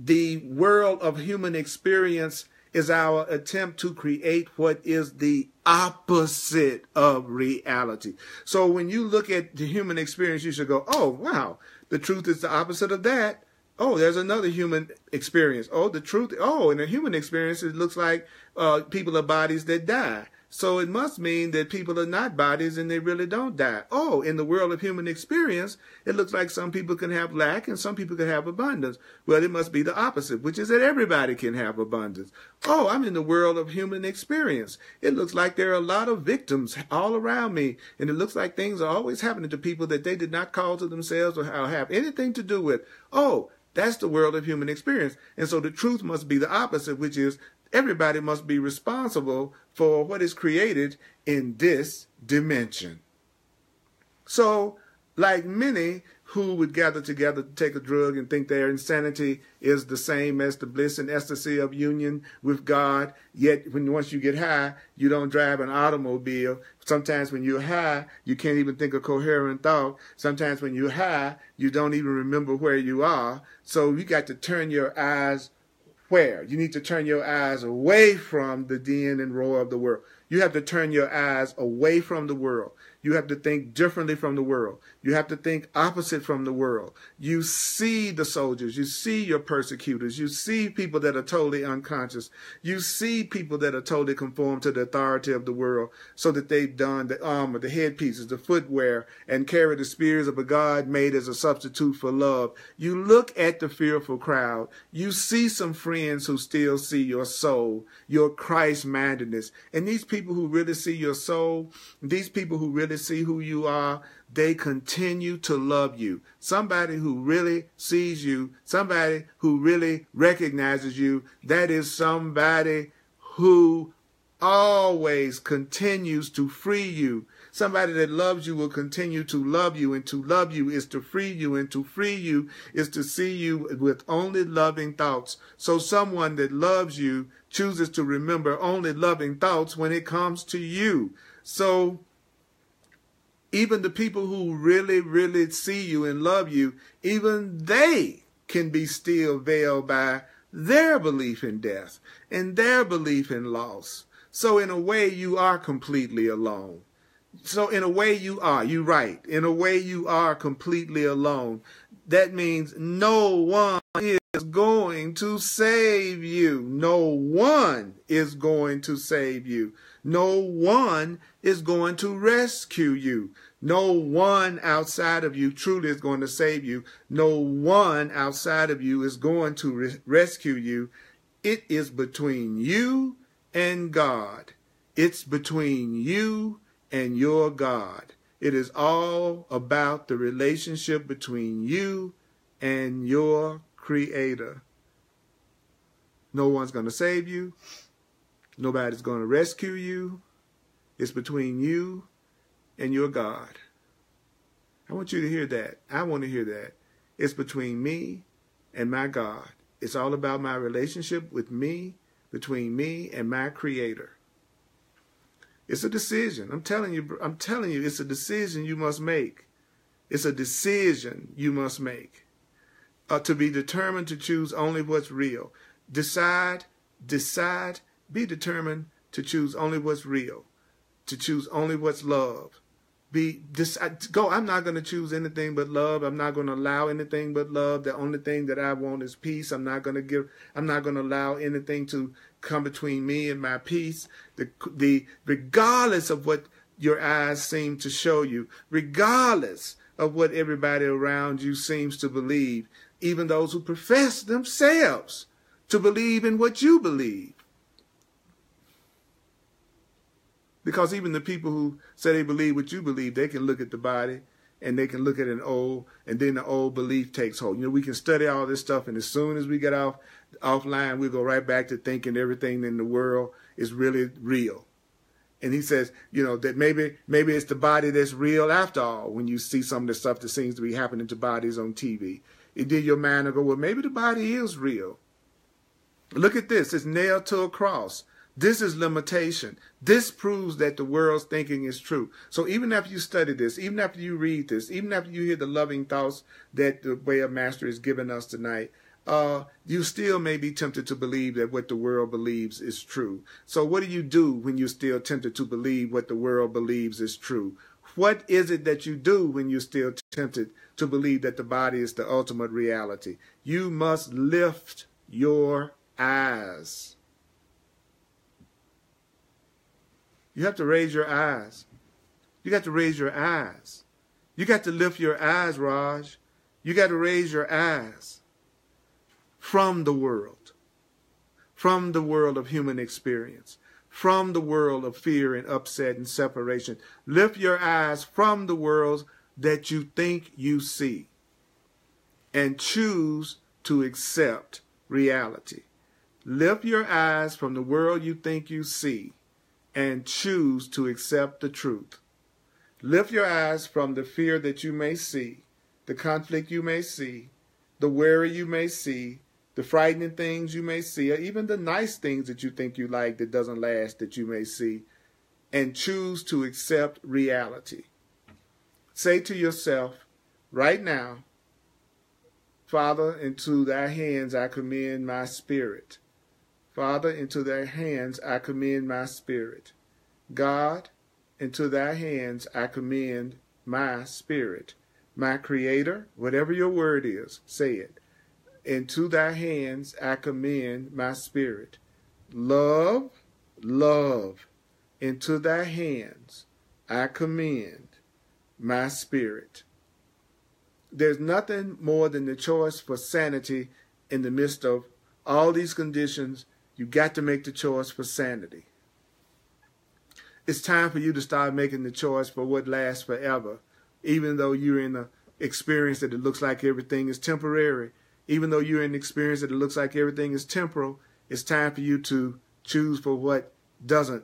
The world of human experience is our attempt to create what is the opposite of reality. So when you look at the human experience, you should go, oh, wow, the truth is the opposite of that. Oh, there's another human experience. Oh, the truth. Oh, in a human experience, it looks like people are bodies that die. So it must mean that people are not bodies and they really don't die. Oh, in the world of human experience, it looks like some people can have lack and some people can have abundance. Well, it must be the opposite, which is that everybody can have abundance. Oh, I'm in the world of human experience. It looks like there are a lot of victims all around me. And it looks like things are always happening to people that they did not call to themselves or have anything to do with. Oh, that's the world of human experience. And so the truth must be the opposite, which is everybody must be responsible for what is created in this dimension. So, like many who would gather together to take a drug and think their insanity is the same as the bliss and ecstasy of union with God, yet once you get high, you don't drive an automobile. Sometimes when you're high, you can't even think a coherent thought. Sometimes when you're high, you don't even remember where you are. So you got to turn your eyes where? You need to turn your eyes away from the din and roar of the world. You have to turn your eyes away from the world. You have to think differently from the world. You have to think opposite from the world. You see the soldiers. You see your persecutors. You see people that are totally unconscious. You see people that are totally conformed to the authority of the world, so that they've done the armor, the headpieces, the footwear, and carry the spears of a God made as a substitute for love. You look at the fearful crowd. You see some friends who still see your soul, your Christ-mindedness. And these people who really see your soul, these people who really see who you are, they continue to love you. Somebody who really sees you, somebody who really recognizes you, that is somebody who always continues to free you. Somebody that loves you will continue to love you, and to love you is to free you, and to free you is to see you with only loving thoughts. So someone that loves you chooses to remember only loving thoughts when it comes to you. So even the people who really, really see you and love you, even they can be still veiled by their belief in death and their belief in loss. So in a way, you are completely alone. So in a way, you're right. In a way, you are completely alone. That means no one is going to save you. No one is going to save you. No one is going to rescue you. No one outside of you truly is going to save you. No one outside of you is going to rescue you. It is between you and God. It's between you and your God. It is all about the relationship between you and your Creator. No one's going to save you. Nobody's going to rescue you. It's between you and your God. I want you to hear that. I want to hear that. It's between me and my God. It's all about my relationship with me, between me and my Creator. It's a decision. I'm telling you, it's a decision you must make. It's a decision you must make. To be determined to choose only what's real. Decide, be determined to choose only what's real. To choose only what's love. I'm not going to choose anything but love. I'm not going to allow anything but love. The only thing that I want is peace. I'm not going to allow anything to come between me and my peace. Regardless of what your eyes seem to show you, regardless of what everybody around you seems to believe, even those who profess themselves to believe in what you believe. Because even the people who say they believe what you believe, they can look at the body and they can look at an old, and then the old belief takes hold. You know, we can study all this stuff, and as soon as we get offline, we go right back to thinking everything in the world is really real. And he says, you know, that maybe it's the body that's real after all, when you see some of the stuff that seems to be happening to bodies on TV. And then your mind will go, well, maybe the body is real. Look at this. It's nailed to a cross. This is limitation. This proves that the world's thinking is true. So even after you study this, even after you read this, even after you hear the loving thoughts that the Way of Master has given us tonight, you still may be tempted to believe that what the world believes is true. So what do you do when you're still tempted to believe what the world believes is true? What is it that you do when you're still tempted to believe that the body is the ultimate reality? You must lift your eyes. You have to raise your eyes. You got to raise your eyes. You got to lift your eyes, Raj. You got to raise your eyes from the world of human experience, from the world of fear and upset and separation. Lift your eyes from the world that you think you see and choose to accept reality. Lift your eyes from the world you think you see and choose to accept the truth. Lift your eyes from the fear that you may see, the conflict you may see, the worry you may see, the frightening things you may see, or even the nice things that you think you like that doesn't last that you may see, and choose to accept reality. Say to yourself right now, Father, into thy hands I commend my spirit. Father, into thy hands I commend my spirit. God, into thy hands I commend my spirit. My Creator, whatever your word is, say it. Into thy hands I commend my spirit. Love, love, into thy hands I commend my spirit. There's nothing more than the choice for sanity in the midst of all these conditions. You got to make the choice for sanity. It's time for you to start making the choice for what lasts forever. Even though you're in an experience that it looks like everything is temporary, even though you're in an experience that it looks like everything is temporal, it's time for you to choose for what doesn't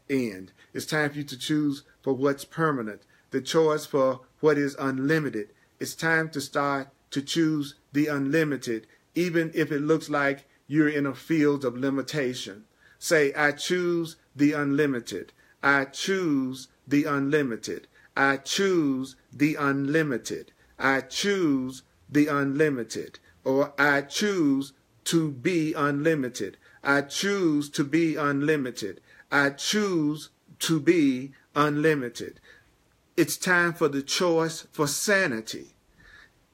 end. It's time for you to choose for what's permanent, the choice for what is unlimited. It's time to start to choose the unlimited, even if it looks like you're in a field of limitation. Say, I choose the unlimited. I choose the unlimited. I choose the unlimited. I choose the unlimited. Or I choose to be unlimited. I choose to be unlimited. I choose to be unlimited. It's time for the choice for sanity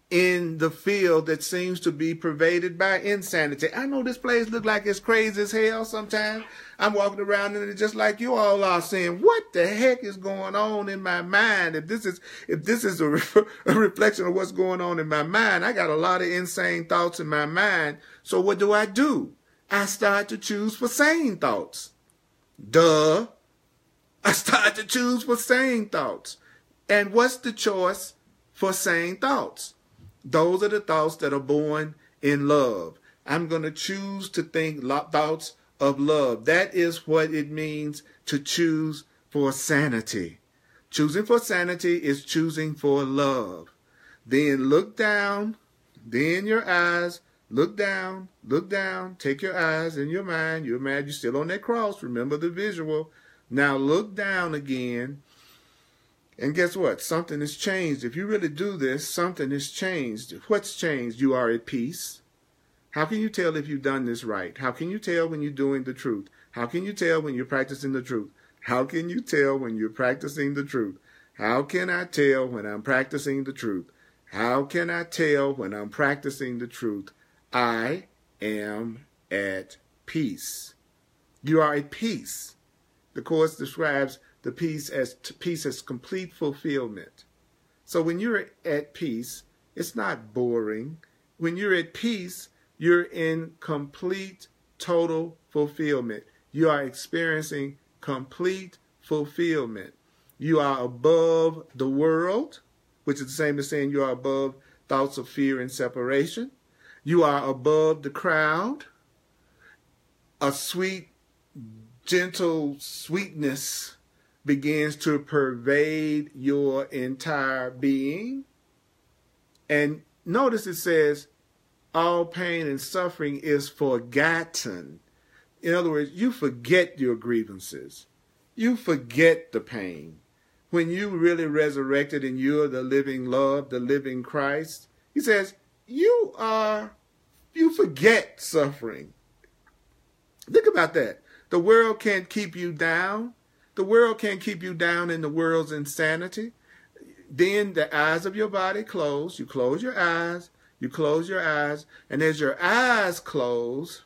in the field that seems to be pervaded by insanity. I know this place looks like it's crazy as hell sometimes. I'm walking around in it just like you all are, saying, what the heck is going on in my mind? If this is a reflection of what's going on in my mind, I got a lot of insane thoughts in my mind. So what do? I start to choose for sane thoughts. Duh. I start to choose for sane thoughts. And what's the choice for sane thoughts? Those are the thoughts that are born in love. I'm going to choose to think thoughts of love. That is what it means to choose for sanity. Choosing for sanity is choosing for love. Then look down, then your eyes, look down, take your eyes and your mind. You're mad, you're still on that cross. Remember the visual. Now look down again. And guess what? Something has changed. If you really do this, something has changed. What's changed? You are at peace. How can you tell if you've done this right? How can you tell when you're doing the truth? How can you tell when you're practicing the truth? How can you tell when you're practicing the truth? How can I tell when I'm practicing the truth? How can I tell when I'm practicing the truth? I am at peace. You are at peace. The Course describes the peace as complete fulfillment. So when you're at peace, it's not boring. When you're at peace, you're in complete, total fulfillment. You are experiencing complete fulfillment. You are above the world, which is the same as saying you are above thoughts of fear and separation. You are above the crowd. A sweet, gentle sweetness begins to pervade your entire being. And notice it says, all pain and suffering is forgotten. In other words, you forget your grievances. You forget the pain. When you really resurrected and you're the living love, the living Christ, he says, you forget suffering. Think about that. The world can't keep you down. The world can't keep you down in the world's insanity. Then the eyes of your body close. You close your eyes. You close your eyes. And as your eyes close,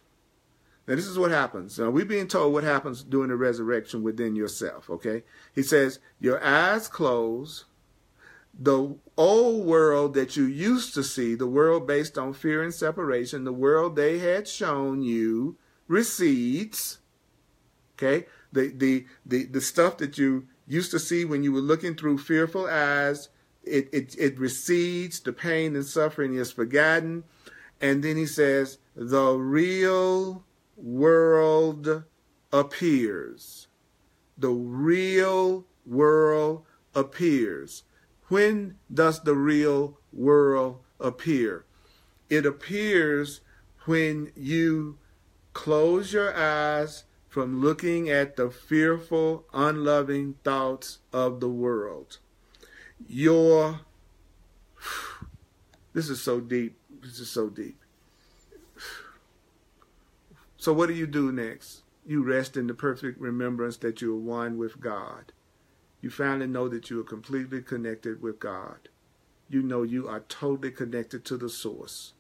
now this is what happens. Now we're being told what happens during the resurrection within yourself, okay? He says, your eyes close. The old world that you used to see, the world based on fear and separation, the world they had shown you recedes, okay? The stuff that you used to see when you were looking through fearful eyes, it recedes. The pain and suffering is forgotten. And then he says, the real world appears. The real world appears. When does the real world appear? It appears when you close your eyes from looking at the fearful, unloving thoughts of the world. This is so deep. This is so deep. So what do you do next? You rest in the perfect remembrance that you are one with God. You finally know that you are completely connected with God. You know you are totally connected to the source.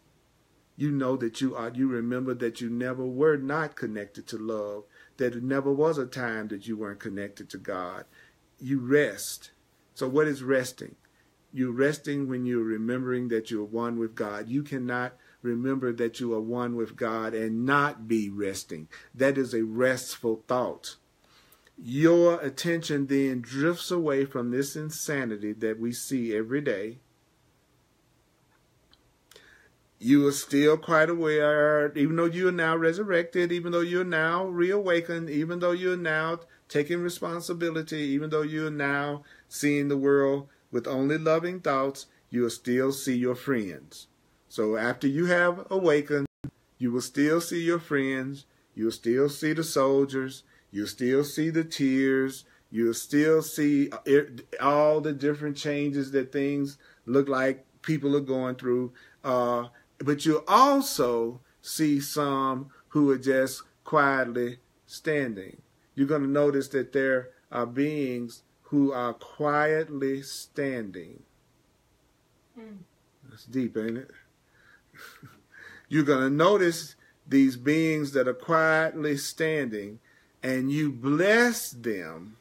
You know that you remember that you never were not connected to love, that it never was a time that you weren't connected to God. You rest. So what is resting? You're resting when you're remembering that you're one with God. You cannot remember that you are one with God and not be resting. That is a restful thought. Your attention then drifts away from this insanity that we see every day. You are still quite aware, even though you are now resurrected, even though you're now reawakened, even though you're now taking responsibility, even though you're now seeing the world with only loving thoughts, you will still see your friends. So after you have awakened, you will still see your friends, you'll still see the soldiers, you'll still see the tears, you'll still see all the different changes that things look like people are going through. But you'll also see some who are just quietly standing. You're going to notice that there are beings who are quietly standing. That's deep, ain't it? You're going to notice these beings that are quietly standing, and you bless them,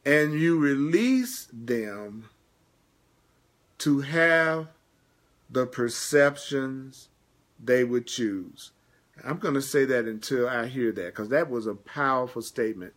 and you release them to have the perceptions they would choose. I'm going to say that until I hear that, because that was a powerful statement.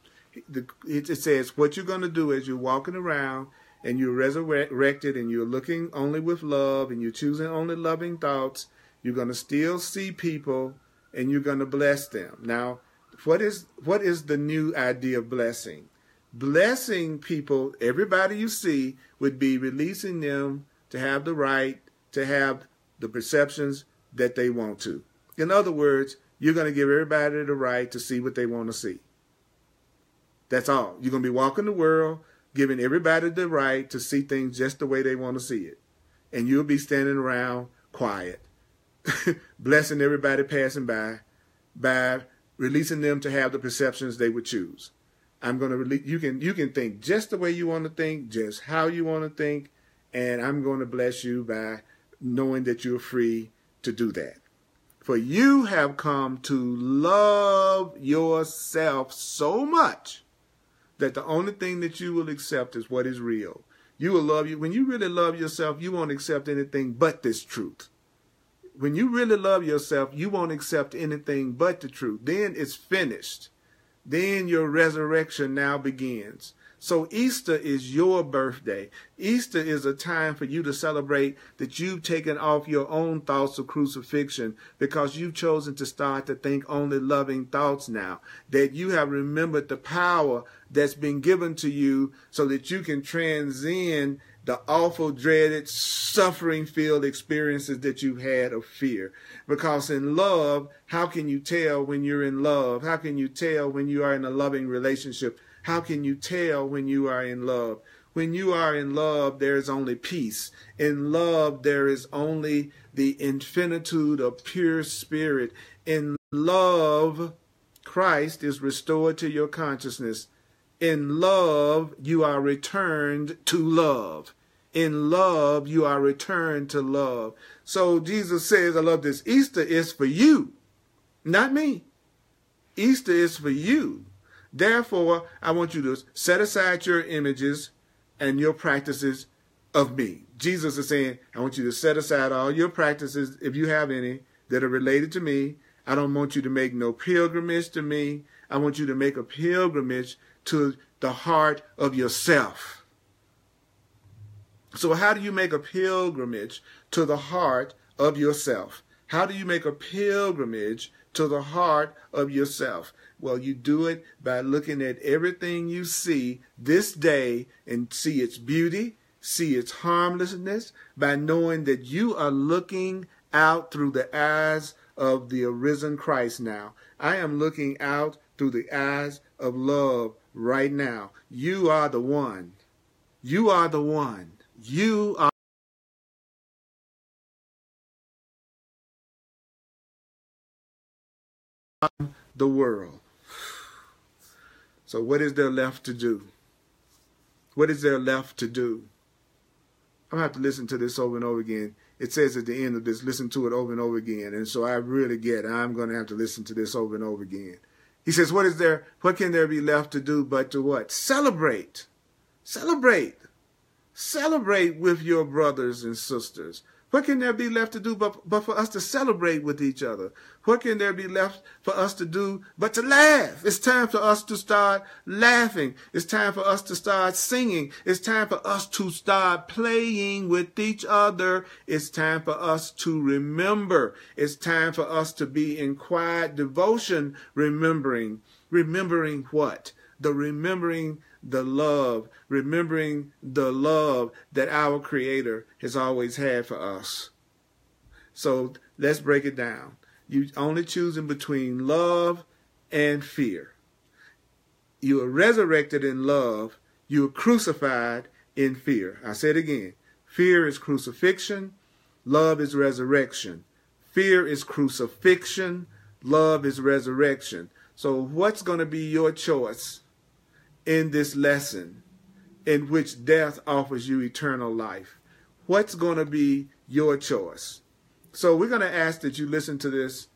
It says what you're going to do as you're walking around and you're resurrected and you're looking only with love and you're choosing only loving thoughts, you're going to still see people and you're going to bless them. Now, what is the new idea of blessing? Blessing people, everybody you see, would be releasing them to have the right to have the perceptions that they want to. In other words, you're going to give everybody the right to see what they want to see. That's all. You're going to be walking the world, giving everybody the right to see things just the way they want to see it. And you'll be standing around quiet, blessing everybody passing by releasing them to have the perceptions they would choose. I'm going to release, you can think just the way you want to think, just how you want to think, and I'm going to bless you by knowing that you're free to do that. For you have come to love yourself so much that the only thing that you will accept is what is real. You will love you. When you really love yourself, you won't accept anything but this truth. When you really love yourself, you won't accept anything but the truth. Then it's finished. Then your resurrection now begins. So Easter is your birthday. Easter is a time for you to celebrate that you've taken off your own thoughts of crucifixion because you've chosen to start to think only loving thoughts now. That you have remembered the power that's been given to you so that you can transcend the awful, dreaded, suffering-filled experiences that you've had of fear. Because in love, how can you tell when you're in love? How can you tell when you are in a loving relationship? How can you tell when you are in love? When you are in love, there is only peace. In love, there is only the infinitude of pure spirit. In love, Christ is restored to your consciousness. In love, you are returned to love. In love, you are returned to love. So Jesus says, I love this, Easter is for you, not me. Easter is for you. Therefore, I want you to set aside your images and your practices of me. Jesus is saying, I want you to set aside all your practices, if you have any, that are related to me. I don't want you to make no pilgrimage to me. I want you to make a pilgrimage to the heart of yourself. So how do you make a pilgrimage to the heart of yourself? How do you make a pilgrimage to the heart of yourself? Well, you do it by looking at everything you see this day and see its beauty, see its harmlessness, by knowing that you are looking out through the eyes of the arisen Christ now. I am looking out through the eyes of love right now. You are the one. You are the one. You are the world. So what is there left to do? What is there left to do? I'm going to have to listen to this over and over again. It says at the end of this, listen to it over and over again. And so I really get it. I'm going to have to listen to this over and over again. He says, what can there be left to do but to what? Celebrate. Celebrate. Celebrate with your brothers and sisters. What can there be left to do but for us to celebrate with each other? What can there be left for us to do but to laugh? It's time for us to start laughing. It's time for us to start singing. It's time for us to start playing with each other. It's time for us to remember. It's time for us to be in quiet devotion, remembering. Remembering what? Remembering the love that our Creator has always had for us. So let's break it down. You only choosing between love and fear. You are resurrected in love. You are crucified in fear. I said again, fear is crucifixion. Love is resurrection. Fear is crucifixion. Love is resurrection. So what's going to be your choice in this lesson in which death offers you eternal life? What's going to be your choice? So we're going to ask that you listen to this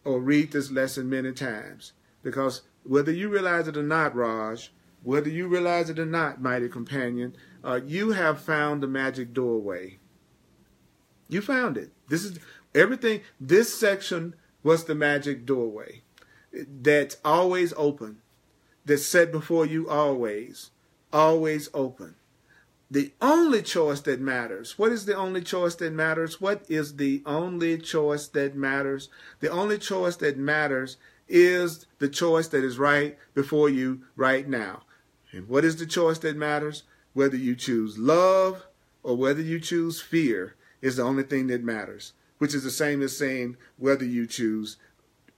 or read this lesson many times, because whether you realize it or not, Raj, whether you realize it or not, mighty companion, you have found the magic doorway. You found it. This is everything. This section was the magic doorway that's always open, that's set before you always open. The only choice that matters. What is the only choice that matters? What is the only choice that matters? The only choice that matters is the choice that is right before you right now. And what is the choice that matters? Whether you choose love or whether you choose fear is the only thing that matters, which is the same as saying whether you choose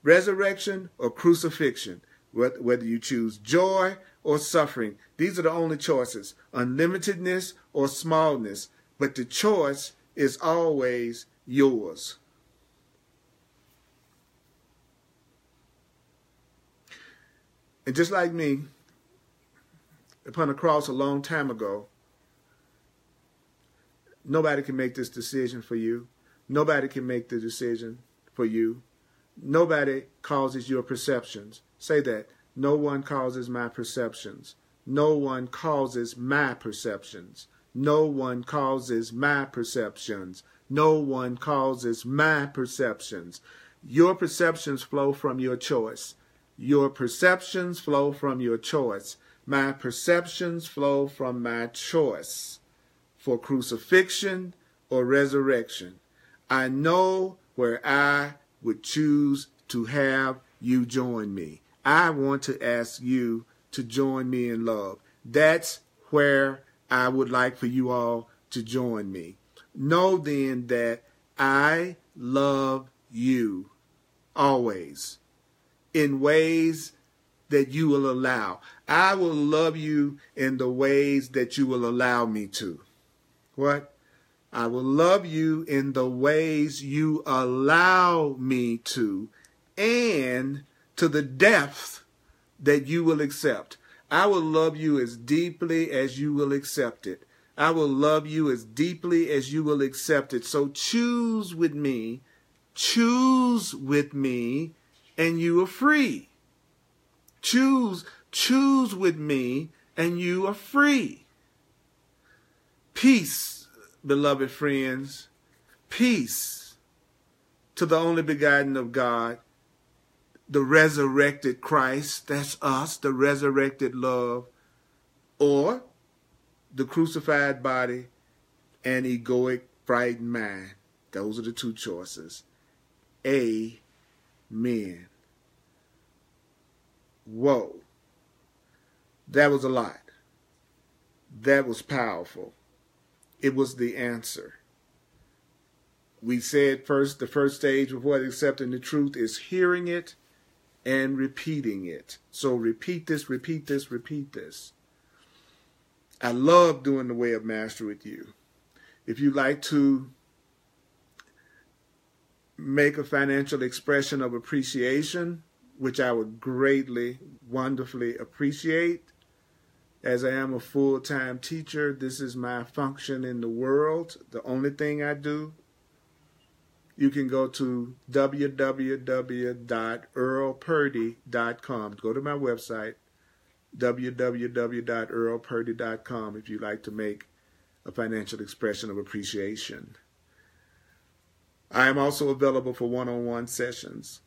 resurrection or crucifixion, whether you choose joy or suffering. These are the only choices, unlimitedness or smallness, but the choice is always yours. And just like me, upon a cross a long time ago, nobody can make this decision for you. Nobody can make the decision for you. Nobody causes your perceptions. Say that. No one causes my perceptions. No one causes my perceptions. No one causes my perceptions. No one causes my perceptions. Your perceptions flow from your choice. Your perceptions flow from your choice. My perceptions flow from my choice for crucifixion or resurrection. I know where I would choose to have you join me. I want to ask you to join me in love. That's where I would like for you all to join me. Know then that I love you always in ways that you will allow. I will love you in the ways that you will allow me to. What? I will love you in the ways you allow me to, and to the depth that you will accept. I will love you as deeply as you will accept it. I will love you as deeply as you will accept it. So choose with me, and you are free. Choose with me, and you are free. Peace, beloved friends, peace to the only begotten of God, the resurrected Christ, that's us, the resurrected love, or the crucified body and egoic, frightened mind. Those are the two choices. Amen. Whoa. That was a lot. That was powerful. It was the answer. We said first, the first stage of what accepting the truth is hearing it and repeating it. So repeat this, repeat this, repeat this. I love doing the Way of Mastery with you. If you like to make a financial expression of appreciation which I would greatly, wonderfully appreciate. As I am a full-time teacher, this is my function in the world, the only thing I do. You can go to www.earlpurdy.com. Go to my website, www.earlpurdy.com, if you'd like to make a financial expression of appreciation. I am also available for one-on-one sessions.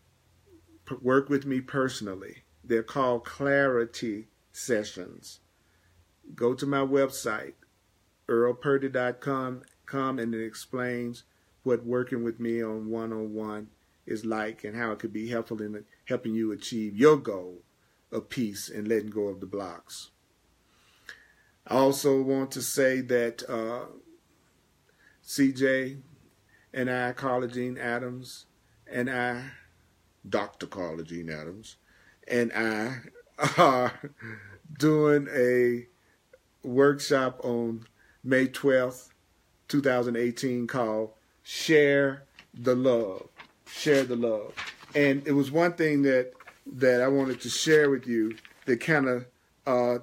Work with me personally. They're called clarity sessions. Go to my website, earlpurdy.com, and it explains what working with me on one-on-one is like and how it could be helpful in helping you achieve your goal of peace and letting go of the blocks. I also want to say that CJ and I, Carla Jean Adams, and I, Dr. Carla Jean Adams, and I are doing a workshop on May 12th, 2018 called Share the Love. Share the Love. And it was one thing that I wanted to share with you that kind of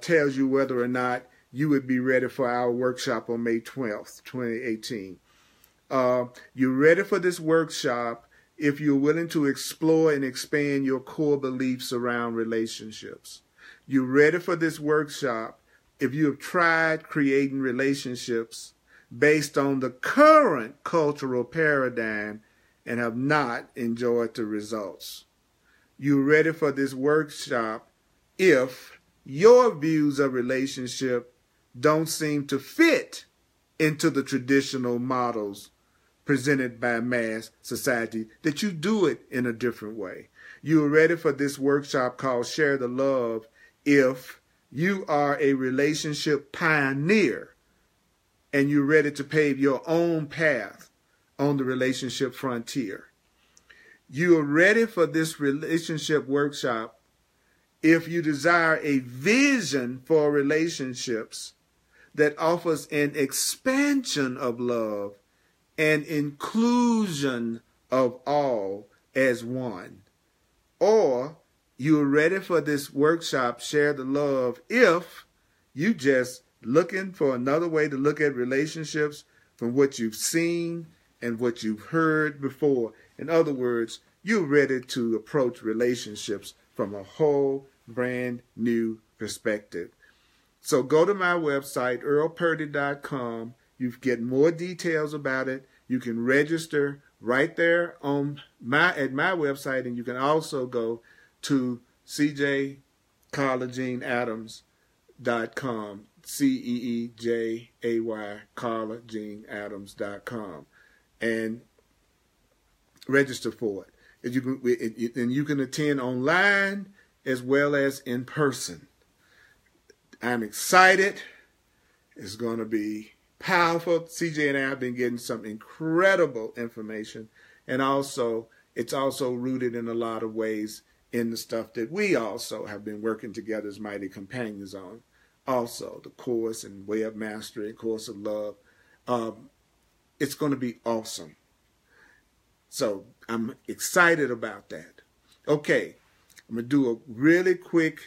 tells you whether or not you would be ready for our workshop on May 12th, 2018. You're ready for this workshop if you're willing to explore and expand your core beliefs around relationships. You're ready for this workshop if you have tried creating relationships based on the current cultural paradigm and have not enjoyed the results. You're ready for this workshop if your views of relationship don't seem to fit into the traditional models presented by mass society, that you do it in a different way. You're ready for this workshop called Share the Love if you are a relationship pioneer and you're ready to pave your own path on the relationship frontier. You are ready for this relationship workshop if you desire a vision for relationships that offers an expansion of love and inclusion of all as one. Or you're ready for this workshop, Share the Love, if you just looking for another way to look at relationships from what you've seen and what you've heard before. In other words, you're ready to approach relationships from a whole brand new perspective. So go to my website, earlpurdy.com. You get more details about it. You can register right there on at my website, and you can also go to CJCarlaJeanAdams.com, CEEJAY, CarlaJeanAdams.com, and register for it. And you can attend online as well as in person. I'm excited. It's going to be powerful. CJ and I have been getting some incredible information, and also it's also rooted in a lot of ways in the stuff that we also have been working together as mighty companions on. Also, the course and way of mastery, course of love. It's going to be awesome. So I'm excited about that. Okay, I'm going to do a really quick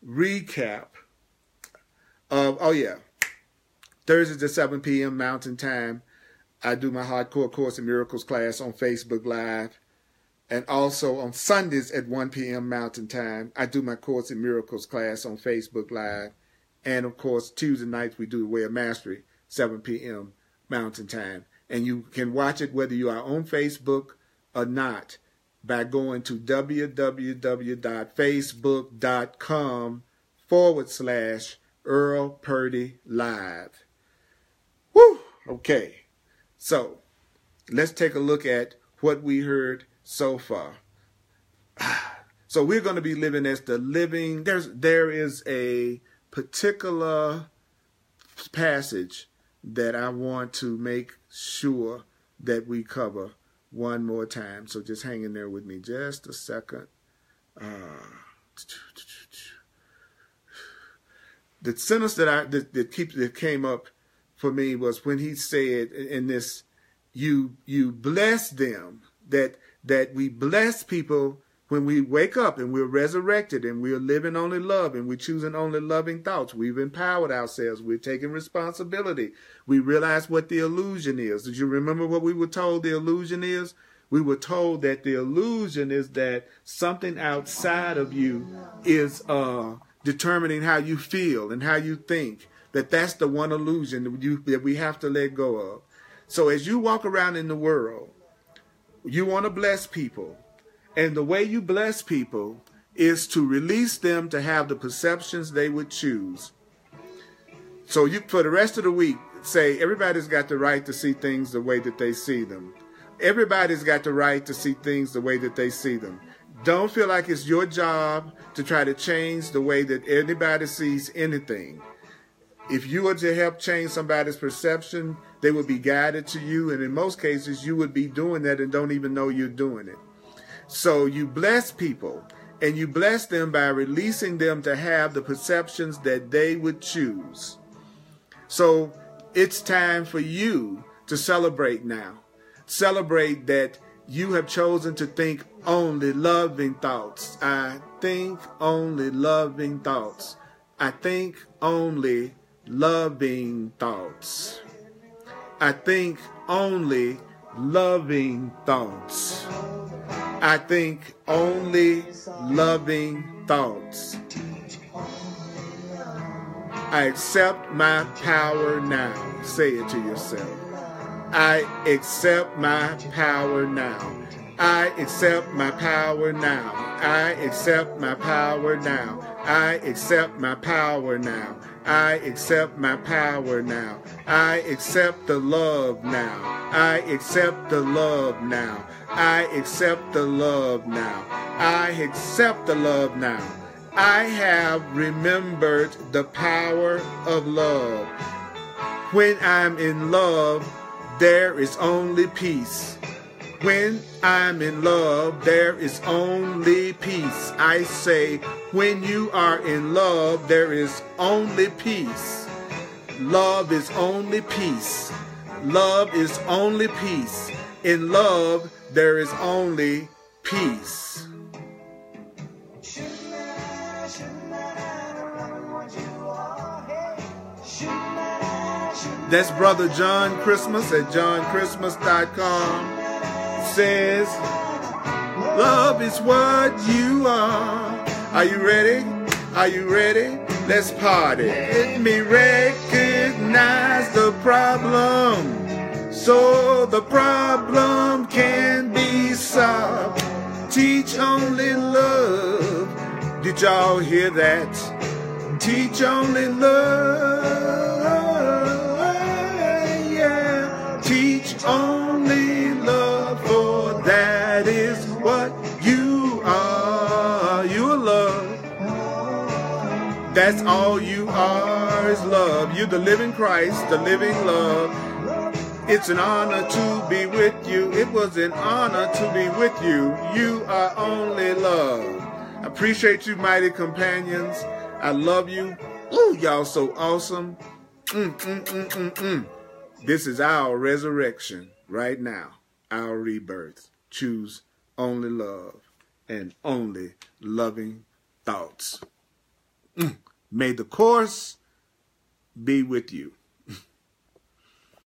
recap of, Thursdays at 7 p.m. Mountain Time, I do my Hardcore Course in Miracles class on Facebook Live. And also on Sundays at 1 p.m. Mountain Time, I do my Course in Miracles class on Facebook Live. And of course, Tuesday nights we do the Way of Mastery, 7 p.m. Mountain Time. And you can watch it whether you are on Facebook or not by going to www.facebook.com/Earl Purdy Live. Woo! Okay. So let's take a look at what we heard so far. So we're going to be living as the living. There is a particular passage that I want to make sure that we cover one more time. So just hang in there with me just a second. The sentence that came up for me was when he said in this, you bless them, that we bless people When we wake up and we're resurrected and we're living only love and we're choosing only loving thoughts, we've empowered ourselves. We're taking responsibility. We realize what the illusion is. Did you remember what we were told the illusion is? We were told that the illusion is that something outside of you is determining how you feel and how you think. That's the one illusion that we have to let go of. So as you walk around in the world, you want to bless people. And the way you bless people is to release them to have the perceptions they would choose. So you, for the rest of the week, say everybody's got the right to see things the way that they see them. Everybody's got the right to see things the way that they see them. Don't feel like it's your job to try to change the way that anybody sees anything. If you were to help change somebody's perception, they would be guided to you. And in most cases, you would be doing that and don't even know you're doing it. So you bless people, and you bless them by releasing them to have the perceptions that they would choose. So it's time for you to celebrate now. Celebrate that you have chosen to think only loving thoughts. I think only loving thoughts. I think only loving thoughts. I think only loving thoughts. I think only loving thoughts. I accept my power now. Say it to yourself. I accept my power now. I accept my power now. I accept my power now. I accept my power now. I accept my power now. I accept the love now. I accept the love now. I accept the love now. I accept the love now. I have remembered the power of love. When I'm in love, there is only peace. When I'm in love, there is only peace. I say, when you are in love, there is only peace. Love is only peace. Love is only peace. In love, there is only peace. That's Brother John Christmas at johnChristmas.com. Says, love is what you are. Are you ready? Are you ready? Let's party. Let me recognize the problem, so the problem can be solved. Teach only love. Did y'all hear that? Teach only love. Yeah. Teach only love, for that is what you are. You are love. That's all you are is love. You're the living Christ, the living love. It's an honor to be with you. It was an honor to be with you. You are only love. I appreciate you, mighty companions. I love you. Ooh, y'all so awesome. This is our resurrection right now. Our rebirth. Choose only love and only loving thoughts. May the course be with you.